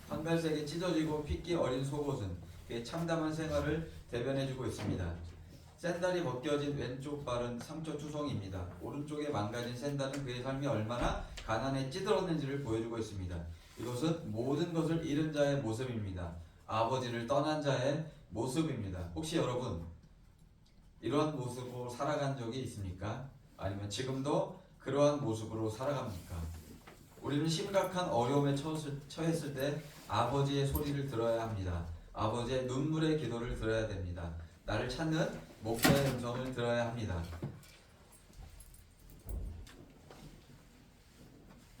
S6: 한갈색에 찢어지고 핏기 어린 속옷은 그의 참담한 생활을 대변해주고 있습니다. 샌달이 벗겨진 왼쪽 발은 상처 투성입니다. 오른쪽에 망가진 샌달은 그의 삶이 얼마나 가난에 찌들었는지를 보여주고 있습니다. 이것은 모든 것을 잃은 자의 모습입니다. 아버지를 떠난 자의 모습입니다. 혹시 여러분 이러한 모습으로 살아간 적이 있습니까? 아니면 지금도 그러한 모습으로 살아갑니까? 우리는 심각한 어려움에 처했을 때 아버지의 소리를 들어야 합니다. 아버지의 눈물의 기도를 들어야 됩니다. 나를 찾는 목자의 음성을 들어야 합니다.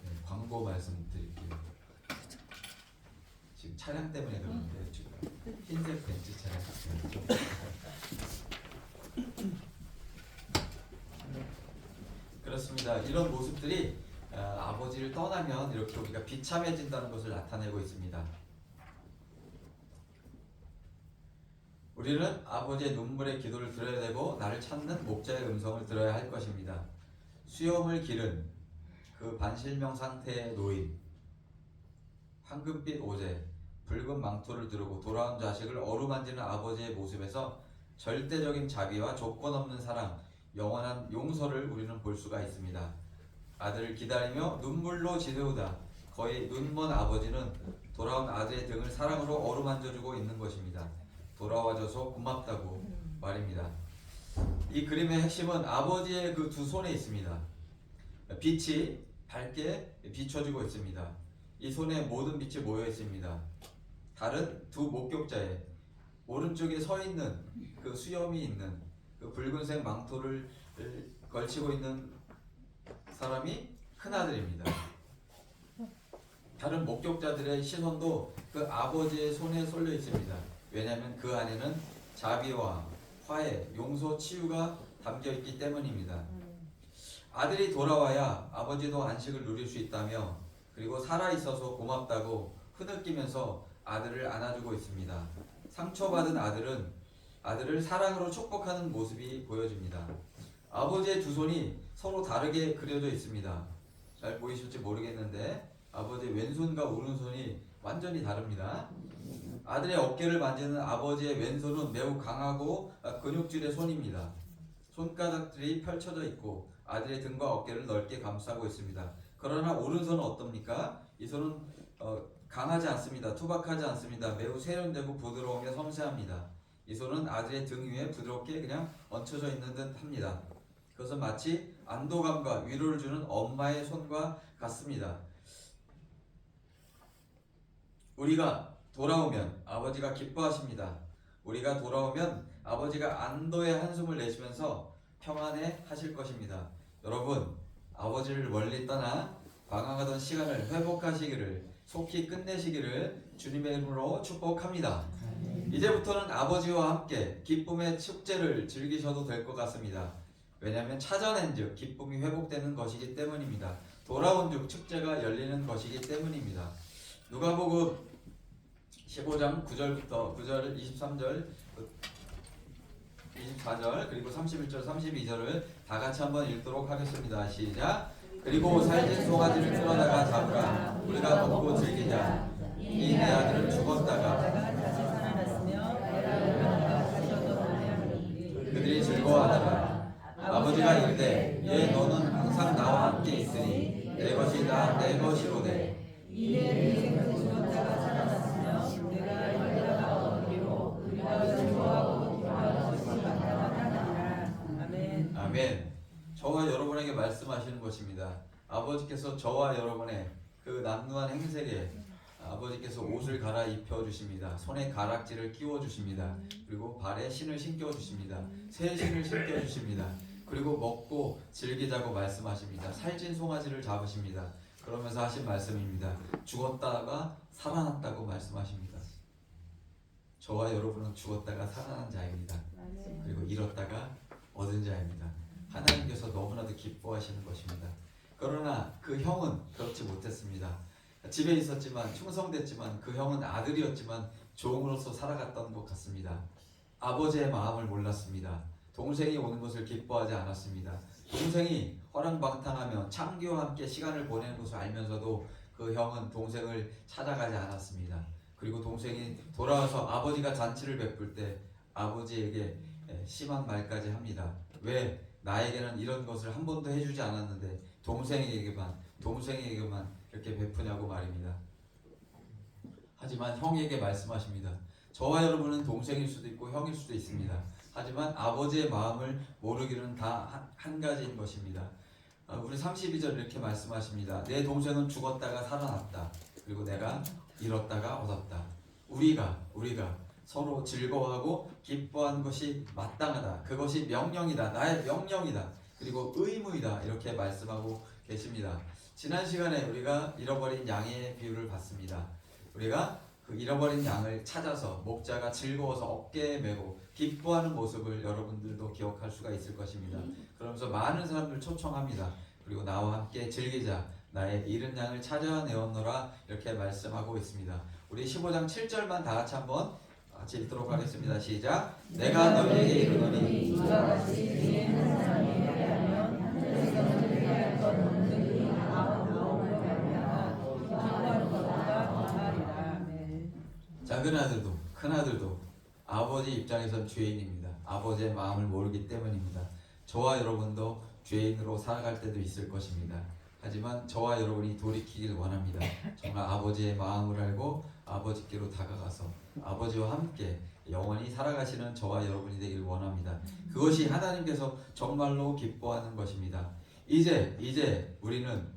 S6: 네, 광고 말씀드릴게요. 지금 차량 때문에 그런데 지금 흰색 벤츠 차량. 그렇습니다. 이런 모습들이 아버지를 떠나면 이렇게 우리가 비참해진다는 것을 나타내고 있습니다. 우리는 아버지의 눈물의 기도를 들어야 되고 나를 찾는 목자의 음성을 들어야 할 것입니다. 수염을 기른 그 반실명 상태의 노인, 황금빛 옷에 붉은 망토를 두르고 돌아온 자식을 어루만지는 아버지의 모습에서 절대적인 자비와 조건 없는 사랑, 영원한 용서를 우리는 볼 수가 있습니다. 아들을 기다리며 눈물로 지새우다 거의 눈먼 아버지는 돌아온 아들의 등을 사랑으로 어루만져주고 있는 것입니다. 돌아와줘서 고맙다고 말입니다. 이 그림의 핵심은 아버지의 그 두 손에 있습니다. 빛이 밝게 비춰지고 있습니다. 이 손에 모든 빛이 모여 있습니다. 다른 두 목격자의 오른쪽에 서 있는 그 수염이 있는 그 붉은색 망토를 걸치고 있는 사람이 큰아들입니다. 다른 목격자들의 시선도 그 아버지의 손에 쏠려 있습니다. 왜냐하면 그 안에는 자비와 화해, 용서, 치유가 담겨 있기 때문입니다. 아들이 돌아와야 아버지도 안식을 누릴 수 있다며 그리고 살아있어서 고맙다고 흐느끼면서 아들을 안아주고 있습니다. 상처받은 아들을 사랑으로 축복하는 모습이 보여집니다. 아버지의 두 손이 서로 다르게 그려져 있습니다. 잘 보이실지 모르겠는데 아버지의 왼손과 오른손이 완전히 다릅니다. 아들의 어깨를 만지는 아버지의 왼손은 매우 강하고 근육질의 손입니다. 손가락들이 펼쳐져 있고 아들의 등과 어깨를 넓게 감싸고 있습니다. 그러나 오른손은 어떻습니까? 이 손은 강하지 않습니다. 투박하지 않습니다. 매우 세련되고 부드러우며 섬세합니다. 이 손은 아들의 등 위에 부드럽게 그냥 얹혀져 있는 듯 합니다. 그것은 마치 안도감과 위로를 주는 엄마의 손과 같습니다. 우리가 돌아오면 아버지가 기뻐하십니다. 우리가 돌아오면 아버지가 안도의 한숨을 내쉬면서 평안해 하실 것입니다. 여러분, 아버지를 멀리 떠나 방황하던 시간을 회복하시기를 속히 끝내시기를 주님의 이름으로 축복합니다. 이제부터는 아버지와 함께 기쁨의 축제를 즐기셔도 될 것 같습니다. 왜냐하면 찾아낸즉 기쁨이 회복되는 것이기 때문입니다. 돌아온즉 축제가 열리는 것이기 때문입니다. 누가복음 15장 9절부터 9절 23절 24절 그리고 31절 32절을 다 같이 한번 읽도록 하겠습니다. 시작. 그리고 살찐 송아지를 끌어다가 잡으라. 우리가 먹고 즐기자. 이 내 아들은 죽었다가 그들이 즐거워하더라. 아버지가 이르되 얘 너는 항상 나와 함께 있으니 내 것이 다 내 것이로되
S1: 이내 인생은 죽었다가 살아났으며 내가 열다가 얻으리로 우리가 즐거워하고 기뻐하는 것이 나타나리라. 아멘.
S6: 아멘. 저와 여러분에게 말씀하시는 것입니다. 아버지께서 저와 여러분의 그 남루한 행색에 아버지께서 옷을 갈아입혀 주십니다. 손에 가락지를 끼워 주십니다. 그리고 발에 신을 신겨 주십니다. 새 신을 신겨 주십니다. 그리고 먹고 즐기자고 말씀하십니다. 살찐 송아지를 잡으십니다. 그러면서 하신 말씀입니다. 죽었다가 살아났다고 말씀하십니다. 저와 여러분은 죽었다가 살아난 자입니다. 그리고 잃었다가 얻은 자입니다. 하나님께서 너무나도 기뻐하시는 것입니다. 그러나 그 형은 그렇지 못했습니다. 집에 있었지만 충성됐지만 그 형은 아들이었지만 종으로서 살아갔던 것 같습니다. 아버지의 마음을 몰랐습니다. 동생이 오는 것을 기뻐하지 않았습니다. 동생이 허랑방탕하며 창기와 함께 시간을 보내는 것을 알면서도 그 형은 동생을 찾아가지 않았습니다. 그리고 동생이 돌아와서 아버지가 잔치를 베풀 때 아버지에게 심한 말까지 합니다. 왜 나에게는 이런 것을 한 번도 해주지 않았는데 동생에게만 이렇게 베푸냐고 말입니다. 하지만 형에게 말씀하십니다. 저와 여러분은 동생일 수도 있고 형일 수도 있습니다. 하지만 아버지의 마음을 모르기는 다 한 가지인 것입니다. 우리 32절 이렇게 말씀하십니다. 내 동생은 죽었다가 살아났다. 그리고 내가 잃었다가 얻었다. 우리가 서로 즐거워하고 기뻐하는 것이 마땅하다. 그것이 명령이다. 나의 명령이다. 그리고 의무이다. 이렇게 말씀하고 계십니다. 지난 시간에 우리가 잃어버린 양의 비유를 봤습니다. 우리가 그 잃어버린 양을 찾아서 목자가 즐거워서 어깨에 메고 기뻐하는 모습을 여러분들도 기억할 수가 있을 것입니다. 그러면서 많은 사람들 초청합니다. 그리고 나와 함께 즐기자. 나의 잃은 양을 찾아내었노라 이렇게 말씀하고 있습니다. 우리 15장 7절만 다 같이 한번 같이 읽도록 하겠습니다. 시작. 내가 너희에게 이르노니
S1: 이와 같이 주의 한 사람이 회개하면 하늘에서 그에게 할 것 없는 그의 마음으로 말미암아 기뻐하는 것보다 더하리라. 아멘.
S6: 작은 아들도 큰 아들도 아버지 입장에선 죄인입니다. 아버지의 마음을 모르기 때문입니다. 저와 여러분도 죄인으로 살아갈 때도 있을 것입니다. 하지만 저와 여러분이 돌이키길 원합니다. 정말 아버지의 마음을 알고 아버지께로 다가가서 아버지와 함께 영원히 살아가시는 저와 여러분이 되길 원합니다. 그것이 하나님께서 정말로 기뻐하는 것입니다. 이제 우리는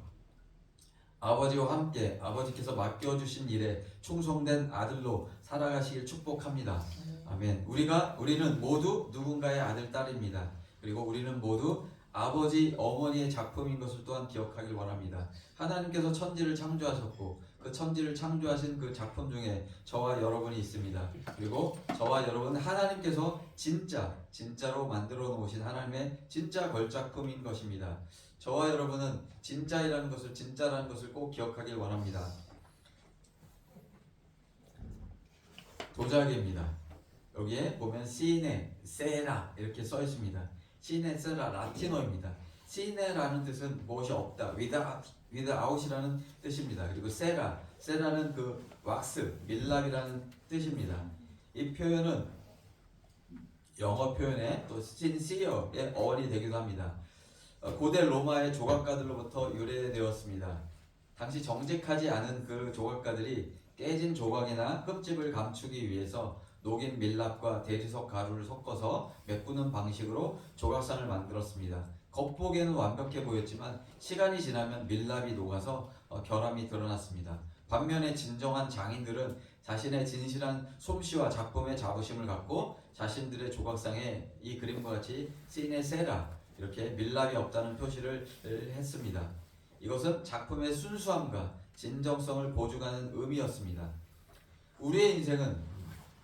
S6: 아버지와 함께 아버지께서 맡겨주신 일에 충성된 아들로 살아가시길 축복합니다. 아멘. 우리는 모두 누군가의 아들, 딸입니다. 그리고 우리는 모두 아버지, 어머니의 작품인 것을 또한 기억하길 원합니다. 하나님께서 천지를 창조하셨고 그 천지를 창조하신 그 작품 중에 저와 여러분이 있습니다. 그리고 저와 여러분은 하나님께서 진짜로 만들어 놓으신 하나님의 진짜 걸작품인 것입니다. 저와 여러분은 진짜라는 것을 꼭 기억하길 원합니다. 도자기입니다. 여기에 보면 시네, 세라 이렇게 써 있습니다. 시네, 세라 라틴어입니다. 시네라는 뜻은 무엇이 없다, without이라는 뜻입니다. 그리고 세라는 그 왁스, 밀랍이라는 뜻입니다. 이 표현은 영어 표현에 또 신시어의 어원이 되기도 합니다. 고대 로마의 조각가들로부터 유래되었습니다. 당시 정직하지 않은 그 조각가들이 깨진 조각이나 흠집을 감추기 위해서 녹인 밀랍과 대리석 가루를 섞어서 메꾸는 방식으로 조각상을 만들었습니다. 겉보기에는 완벽해 보였지만 시간이 지나면 밀랍이 녹아서 결함이 드러났습니다. 반면에 진정한 장인들은 자신의 진실한 솜씨와 작품의 자부심을 갖고 자신들의 조각상에 이 그림과 같이 시네 세라 이렇게 밀랍이 없다는 표시를 했습니다. 이것은 작품의 순수함과 진정성을 보증하는 의미였습니다. 우리의 인생은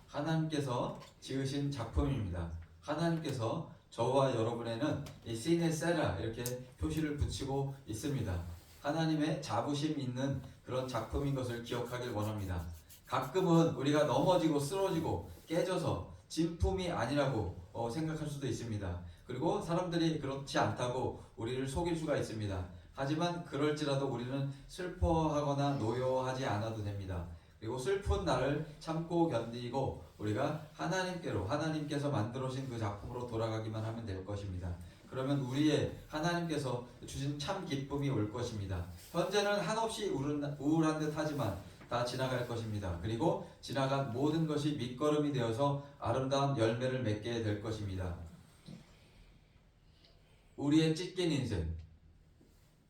S6: 하나님께서 지으신 작품입니다. 하나님께서 저와 여러분에는 이 시네 세라 이렇게 표시를 붙이고 있습니다. 하나님의 자부심 있는 그런 작품인 것을 기억하길 원합니다. 가끔은 우리가 넘어지고 쓰러지고 깨져서 진품이 아니라고 생각할 수도 있습니다. 그리고 사람들이 그렇지 않다고 우리를 속일 수가 있습니다. 하지만 그럴지라도 우리는 슬퍼하거나 노여하지 않아도 됩니다. 그리고 슬픈 날을 참고 견디고 우리가 하나님께로, 하나님께서 만들어진 그 작품으로 돌아가기만 하면 될 것입니다. 그러면 우리의 하나님께서 주신 참 기쁨이 올 것입니다. 현재는 한없이 우울한 듯 하지만 다 지나갈 것입니다. 그리고 지나간 모든 것이 밑거름이 되어서 아름다운 열매를 맺게 될 것입니다. 우리의 찢긴 인생,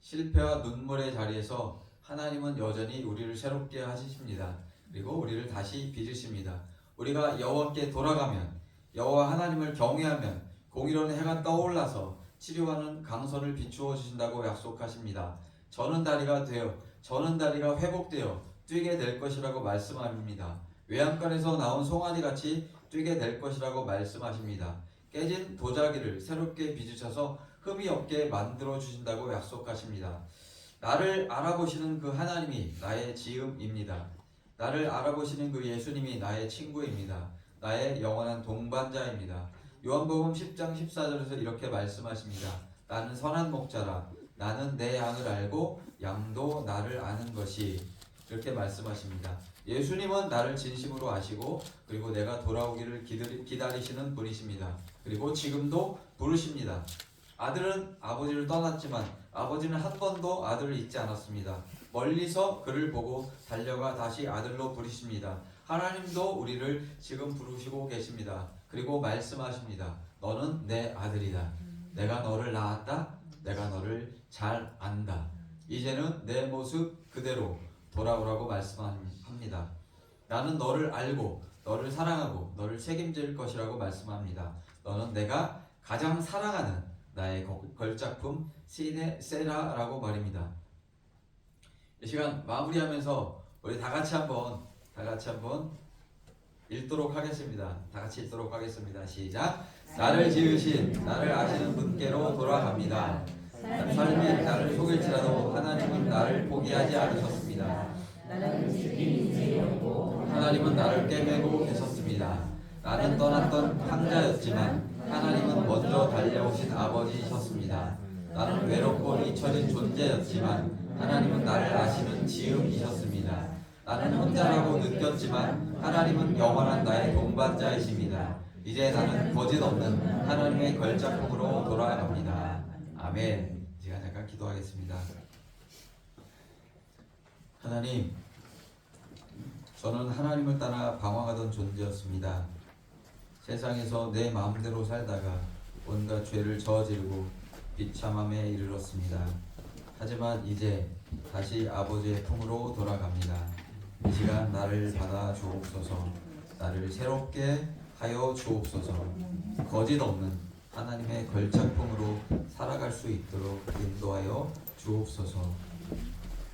S6: 실패와 눈물의 자리에서 하나님은 여전히 우리를 새롭게 하십니다. 그리고 우리를 다시 빚으십니다. 우리가 여호와께 돌아가면, 여호와 하나님을 경외하면 공의로운 해가 떠올라서 치료하는 강선을 비추어 주신다고 약속하십니다. 저는 다리가 회복되어 뛰게 될 것이라고 말씀합니다. 외양간에서 나온 송아지같이 뛰게 될 것이라고 말씀하십니다. 깨진 도자기를 새롭게 빚으셔서 흠이 없게 만들어 주신다고 약속하십니다. 나를 알아보시는 그 하나님이 나의 지음입니다. 나를 알아보시는 그 예수님이 나의 친구입니다. 나의 영원한 동반자입니다. 요한복음 10장 14절에서 이렇게 말씀하십니다. 나는 선한 목자라. 나는 내 양을 알고 양도 나를 아는 것이. 이렇게 말씀하십니다. 예수님은 나를 진심으로 아시고 그리고 내가 돌아오기를 기다리시는 분이십니다. 그리고 지금도 부르십니다. 아들은 아버지를 떠났지만 아버지는 한 번도 아들을 잊지 않았습니다. 멀리서 그를 보고 달려가 다시 아들로 부르십니다. 하나님도 우리를 지금 부르시고 계십니다. 그리고 말씀하십니다. 너는 내 아들이다. 내가 너를 낳았다. 내가 너를 잘 안다. 이제는 내 모습 그대로 돌아오라고 말씀합니다. 나는 너를 알고 너를 사랑하고 너를 책임질 것이라고 말씀합니다. 너는 내가 가장 사랑하는 나의 걸작품 시네 세라라고 말입니다. 이 시간 마무리하면서 우리 다 같이 한번 읽도록 하겠습니다. 다 같이 읽도록 하겠습니다. 시작. 나를 지으신 나를 아시는 분께로 돌아갑니다. 삶이 나를 속일지라도 하나님은 나를 포기하지 않으셨습니다. 하나님은 나를 꿰매고 계셨습니다. 나는 떠났던 황자였지만 하나님은 먼저 달려오신 아버지이셨습니다. 나는 외롭고 잊혀진 존재였지만 하나님은 나를 아시는 지음이셨습니다. 나는 혼자라고 느꼈지만 하나님은 영원한 나의 동반자이십니다. 이제 나는 거짓 없는 하나님의 걸작품으로 돌아갑니다. 아멘. 제가 잠깐 기도하겠습니다. 하나님, 저는 하나님을 따라 방황하던 존재였습니다. 세상에서 내 마음대로 살다가 온갖 죄를 저지르고 비참함에 이르렀습니다. 하지만 이제 다시 아버지의 품으로 돌아갑니다. 이 시간 나를 받아 주옵소서. 나를 새롭게 하여 주옵소서. 거짓 없는 하나님의 걸작품으로 살아갈 수 있도록 인도하여 주옵소서.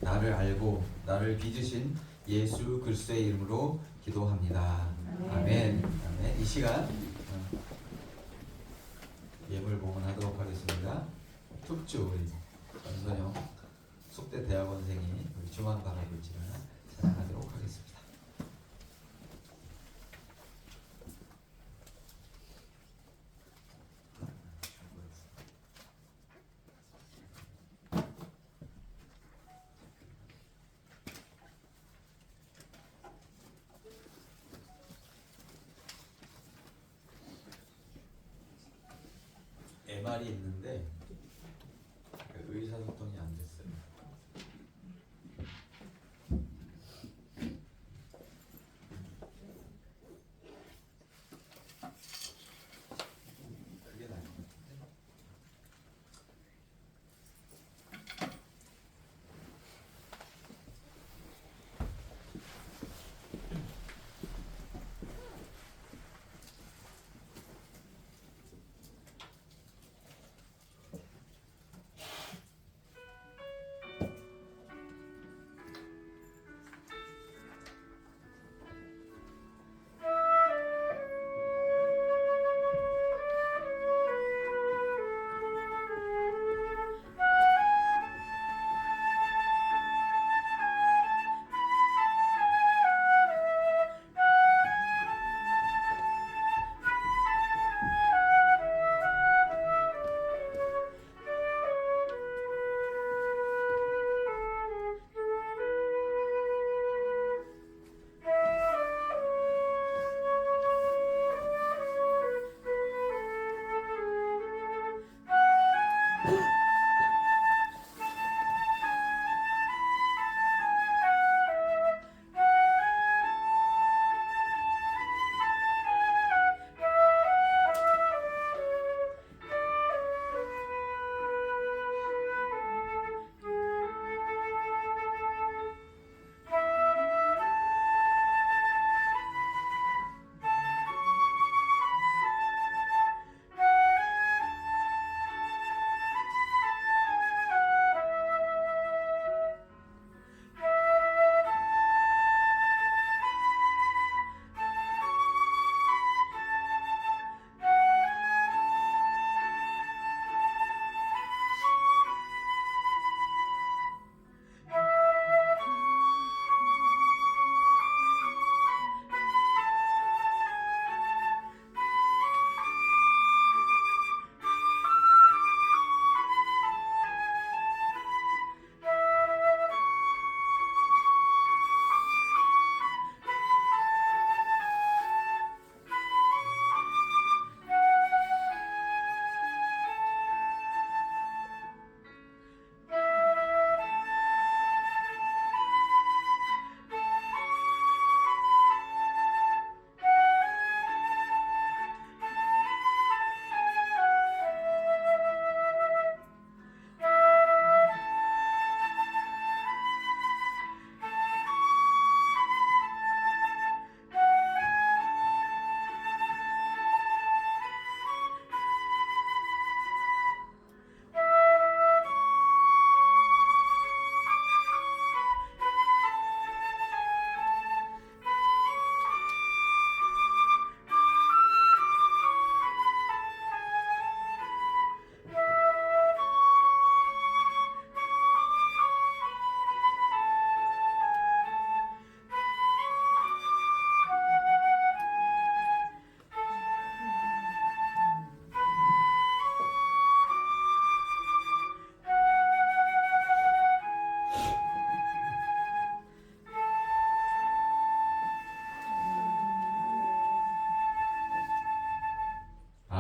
S6: 나를 알고 나를 빚으신 예수 그리스도의 이름으로 기도합니다. 아멘. 아멘. 이 시간 예물 봉헌하도록 하겠습니다. 특주 우리 전선영 숙대 대학원생이 우리 주만 바라볼지라 찬양하도록 하겠습니다. MR이 있는데 의사소통이 안 됐어요. 그게 나을 것 같은데.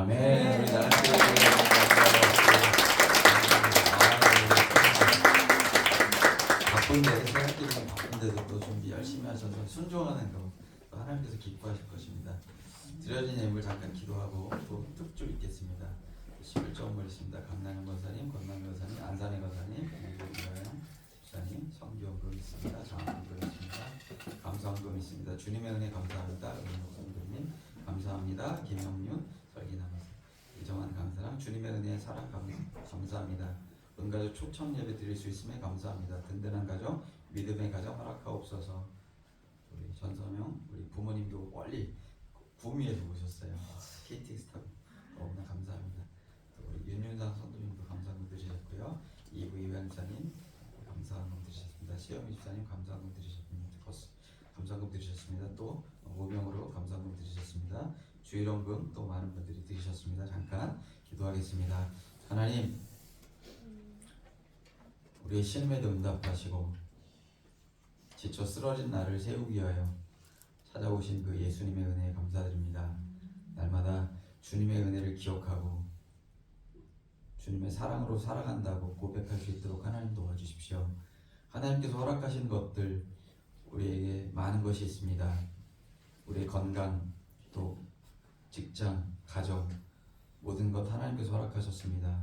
S6: 아멘. 우리 다 같이 바쁜데 생각기는 바쁜데도 또 준비 열심히 하셔서 순종하는 거 하나님께서 기뻐하실 것입니다. 드려진 예물 잠깐 기도하고 또 특줄 있겠습니다. 11절 올리겠습니다. 강남현 권사님, 권남 권사님, 안산의 권사님, 이구영 목사님, 성교원금 있습니다. 장학금도 있습니다. 감사원금 있습니다. 주님의 은혜 감사합니다. 목사님 감사합니다. 김영윤 설기남 이정환 감사랑 주님의 은혜 사랑 감사합니다. 은가족 초청 예배 드릴 수 있음에 감사합니다. 든든한 가정, 믿음의 가정 허락하옵소서. 우리 전서명 우리 부모님도 멀리 구미에서 오셨어요. KTX 타고 너무나 감사합니다. 또 우리 윤윤상 선도님도 감사합니다 드리셨고요. 이부 이회장님 감사합니다 드리셨습니다. 시험이 집사님 감사합니다 드리셨습니다. 감사합니다 드리셨습니다. 또 모명으로 감사합니다 드리셨습니다. 주일원금 또 많은 분들이 드리셨습니다. 잠깐 기도하겠습니다. 하나님, 우리의 신음에도 응답하시고 지쳐 쓰러진 나를 세우기 위하여 찾아오신 그 예수님의 은혜에 감사드립니다. 날마다 주님의 은혜를 기억하고 주님의 사랑으로 살아간다고 고백할 수 있도록 하나님 도와주십시오. 하나님께서 허락하신 것들 우리에게 많은 것이 있습니다. 우리의 건강, 또 직장, 가정 모든 것 하나님께서 허락하셨습니다.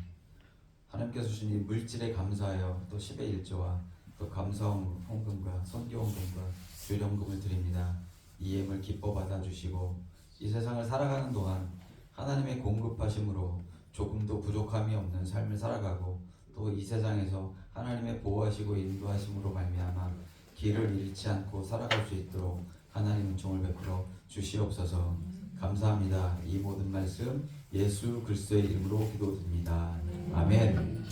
S6: 하나님께서 주신 이 물질에 감사하여 또 10의 1조와 또 감사헌금과 선교헌금과 주일헌금을 드립니다. 이 예물 기뻐 받아주시고 이 세상을 살아가는 동안 하나님의 공급하심으로 조금도 부족함이 없는 삶을 살아가고 또 이 세상에서 하나님의 보호하시고 인도하심으로 말미암아 길을 잃지 않고 살아갈 수 있도록 하나님 은총을 베풀어 주시옵소서. 감사합니다. 이 모든 말씀 예수 그리스도의 이름으로 기도드립니다. 아멘.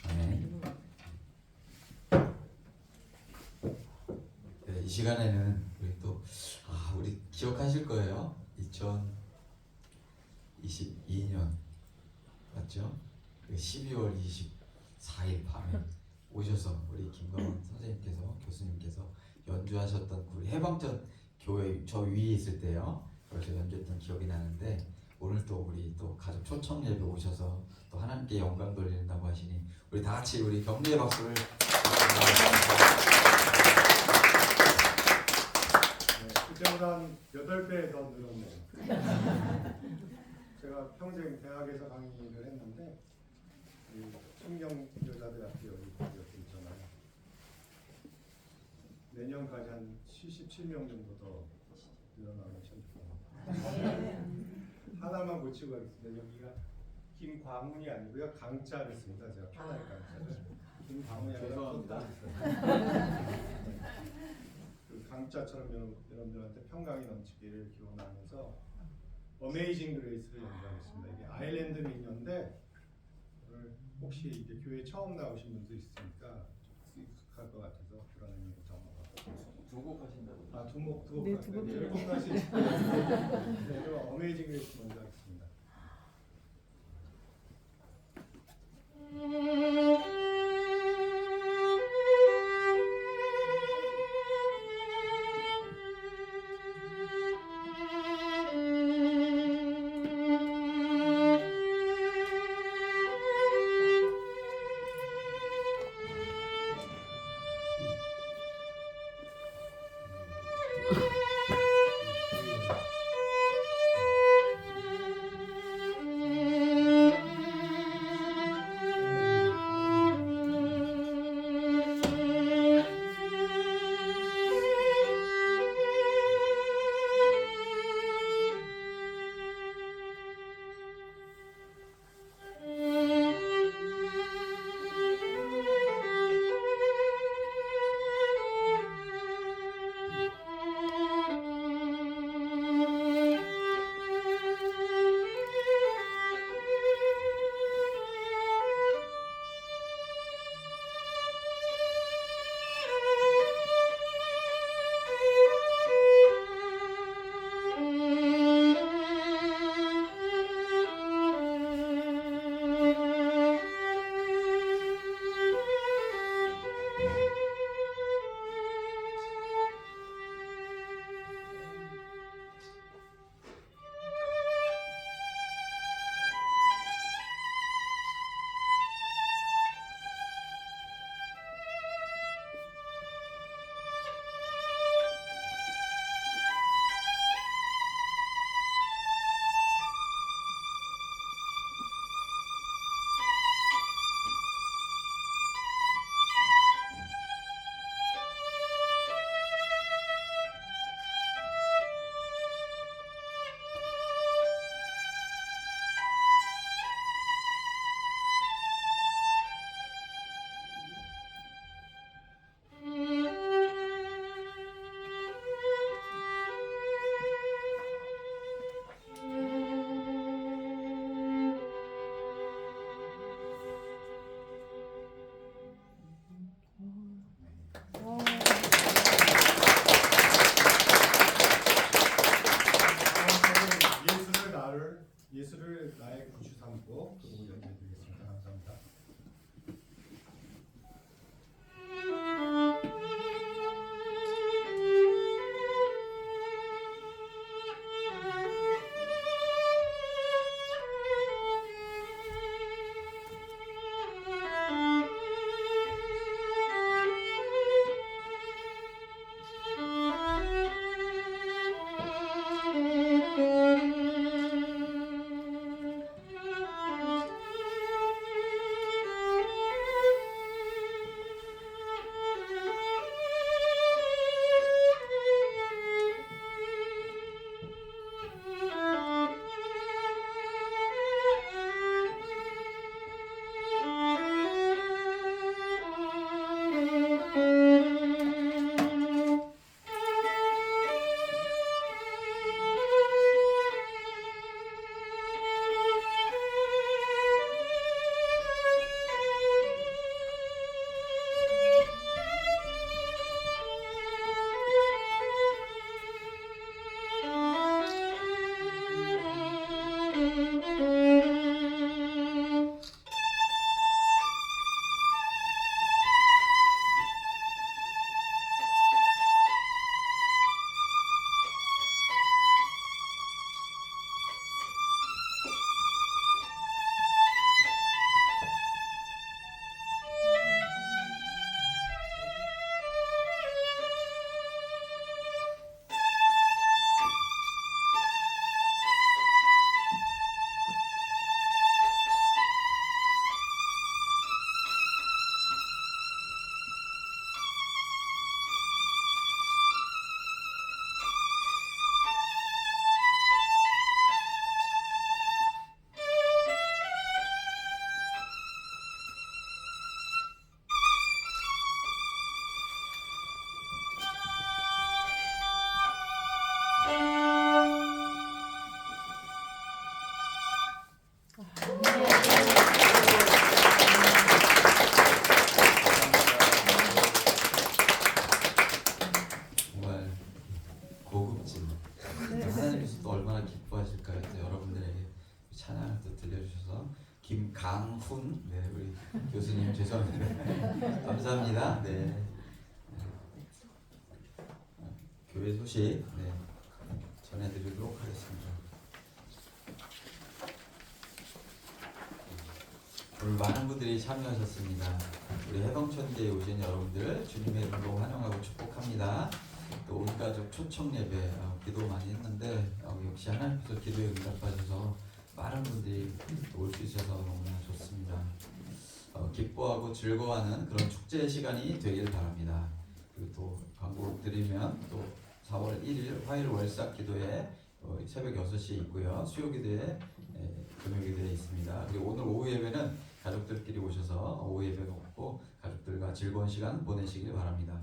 S6: 아멘. 네, 이 시간에는 우리 또 우리 기억하실 거예요. 2022년 맞죠? 12월 24일 밤에 오셔서 우리 김광원 선생님께서 교수님께서 연주하셨던 우리 해방전 교회 저 위에 있을 때요. 그래서 연주했던 기억이 나는데 오늘 또 우리 또 가족 초청 예배 오셔서 또 하나님께 영광 돌린다고 하시니 우리 다 같이 우리 격려의 박수를
S3: 그때보다 한 8배 더 늘었네요. 제가 평생 대학에서 강의를 했는데 청경 여자들 학교 여기 있잖아요. 내년까지 한 77명 정도 더 늘어나면 참 좋겠네요. 하나만 고치고 가겠습니다. 여기가 김광훈이 아니고요. 강자를 씁니다. 제가 편하게 강자를. 김광훈이 아니라 그 강자처럼 여러분들한테 평강이 넘치기를 기원하면서 어메이징 그레이스를 연주하겠습니다. 이게 아일랜드 민요인데 혹시 이제 교회 처음 나오신 분도 있으니까 익숙할 것 같아서 그런 의미로 적어봤습니다.
S6: 두곡 하신다고.
S3: 두곡 네, 두 곡. 7가지. 네, 그럼 어메이징 그레이스 먼저 하겠습니다.
S6: 김강훈 우리 교수님 죄송합니다. 감사합니다. 교회 소식 전해드리도록 하겠습니다. 오늘 많은 분들이 참여하셨습니다. 우리 해동천교에 오신 여러분들 주님의 이름으로 환영하고 축복합니다. 또 온 가족 초청 예배 기도 많이 했는데 역시 하나님께서 기도에 응답하셔서 많은 분들이 올 수 있어서 너무나 좋습니다. 기뻐하고 즐거워하는 그런 축제의 시간이 되길 바랍니다. 그리고 또 광고 드리면 또 4월 1일 화요일 월삭 기도회 새벽 6시에 있고요. 수요 기도회 금요 기도회 있습니다. 그리고 오늘 오후 예배는 가족들끼리 오셔서 오후 예배 놓고 가족들과 즐거운 시간 보내시길 바랍니다.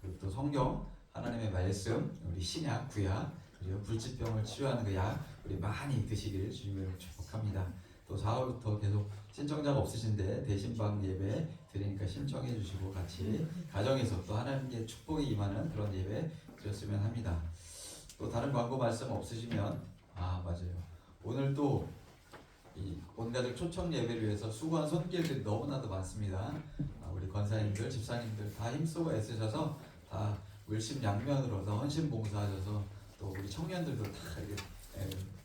S6: 그리고 또 성경 하나님의 말씀 우리 신약 구약 그리고 불치병을 치료하는 그 약 우리 많이 드시기를 주님으로 축복합니다. 또 4월부터 계속 신청자가 없으신데 대신방 예배 드리니까 신청해 주시고 같이 가정에서 또 하나님께 축복이 임하는 그런 예배 드렸으면 합니다. 또 다른 광고 말씀 없으시면 맞아요. 오늘 또 이 온가족 초청 예배를 위해서 수고한 손길들이 너무나도 많습니다. 우리 권사님들, 집사님들 다 힘쓰고 애쓰셔서 다 물심양면으로 다 헌신 봉사하셔서 또 우리 청년들도 다 이렇게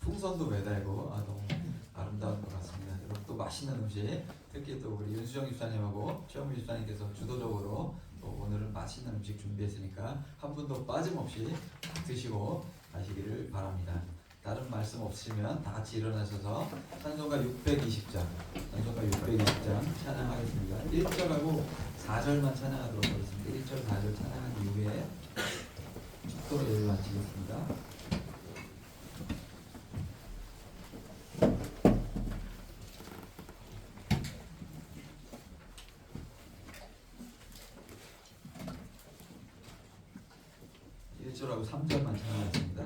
S6: 풍선도 매달고 너무 아름다운 것 같습니다. 여러분 또 맛있는 음식 특히 또 우리 윤수정 집사님하고 최영미 집사님께서 주도적으로 또 오늘은 맛있는 음식 준비했으니까 한 분도 빠짐없이 드시고 가시기를 바랍니다. 다른 말씀 없으시면 다 같이 일어나셔서 찬송가 620장 찬양하겠습니다. 1절하고 4절만 찬양하도록 하겠습니다. 1절 4절 찬양한 이후에 축도로 예배 마치겠습니다. 하고 3절만 찬양하겠습니다.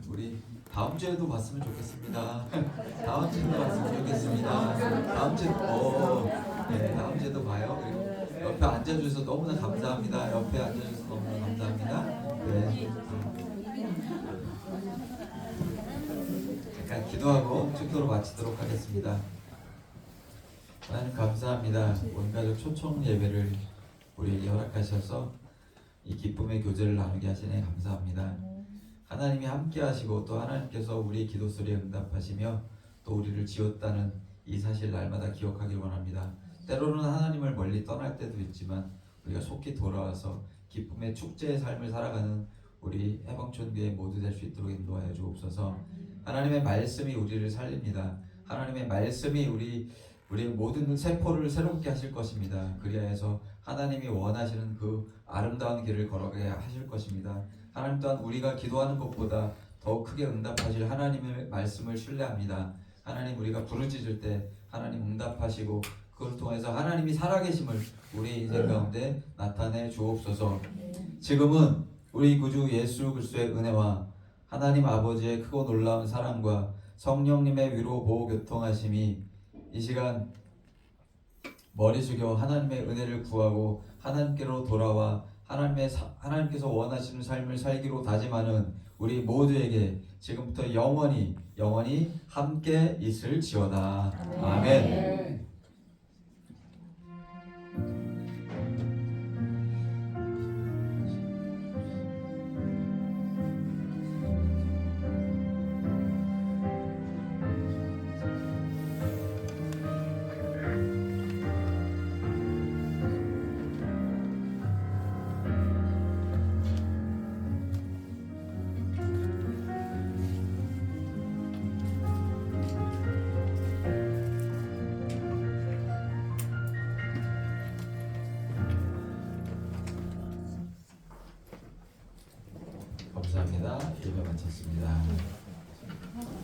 S6: 우리 다음 주에도 봤으면 좋겠습니다. 다음 주에도 봤으면 좋겠습니다. 다음 주에도 봐요. 옆에 앉아주셔서 너무나 감사합니다. 옆에 앉아주셔서 너무나 감사합니다. 네. 잠깐 기도하고 축도로 마치도록 하겠습니다. 하나님 감사합니다. 온가족 초청 예배를 우리에게 허락하셔서 이 기쁨의 교제를 나누게 하시네 감사합니다. 하나님이 함께 하시고 또 하나님께서 우리의 기도 소리에 응답하시며 또 우리를 지었다는 이 사실 날마다 기억하길 원합니다. 때로는 하나님을 멀리 떠날 때도 있지만 우리가 속히 돌아와서 기쁨의 축제의 삶을 살아가는 우리 해방촌교회 모두 될 수 있도록 인도하여 주옵소서. 하나님의 말씀이 우리를 살립니다. 하나님의 말씀이 우리 모든 세포를 새롭게 하실 것입니다. 그리하여서 하나님이 원하시는 그 아름다운 길을 걸어가게 하실 것입니다. 하나님 또한 우리가 기도하는 것보다 더 크게 응답하실 하나님의 말씀을 신뢰합니다. 하나님 우리가 부르짖을 때 하나님 응답하시고 그걸 통해서 하나님이 살아계심을 우리 인생 가운데 나타내 주옵소서. 지금은 우리 구주 예수 그리스도의 은혜와 하나님 아버지의 크고 놀라운 사랑과 성령님의 위로 보호 교통하심이 이 시간 머리 숙여 하나님의 은혜를 구하고 하나님께로 돌아와 하나님께서 원하시는 삶을 살기로 다짐하는 우리 모두에게 지금부터 영원히 함께 있을지어다. 아멘.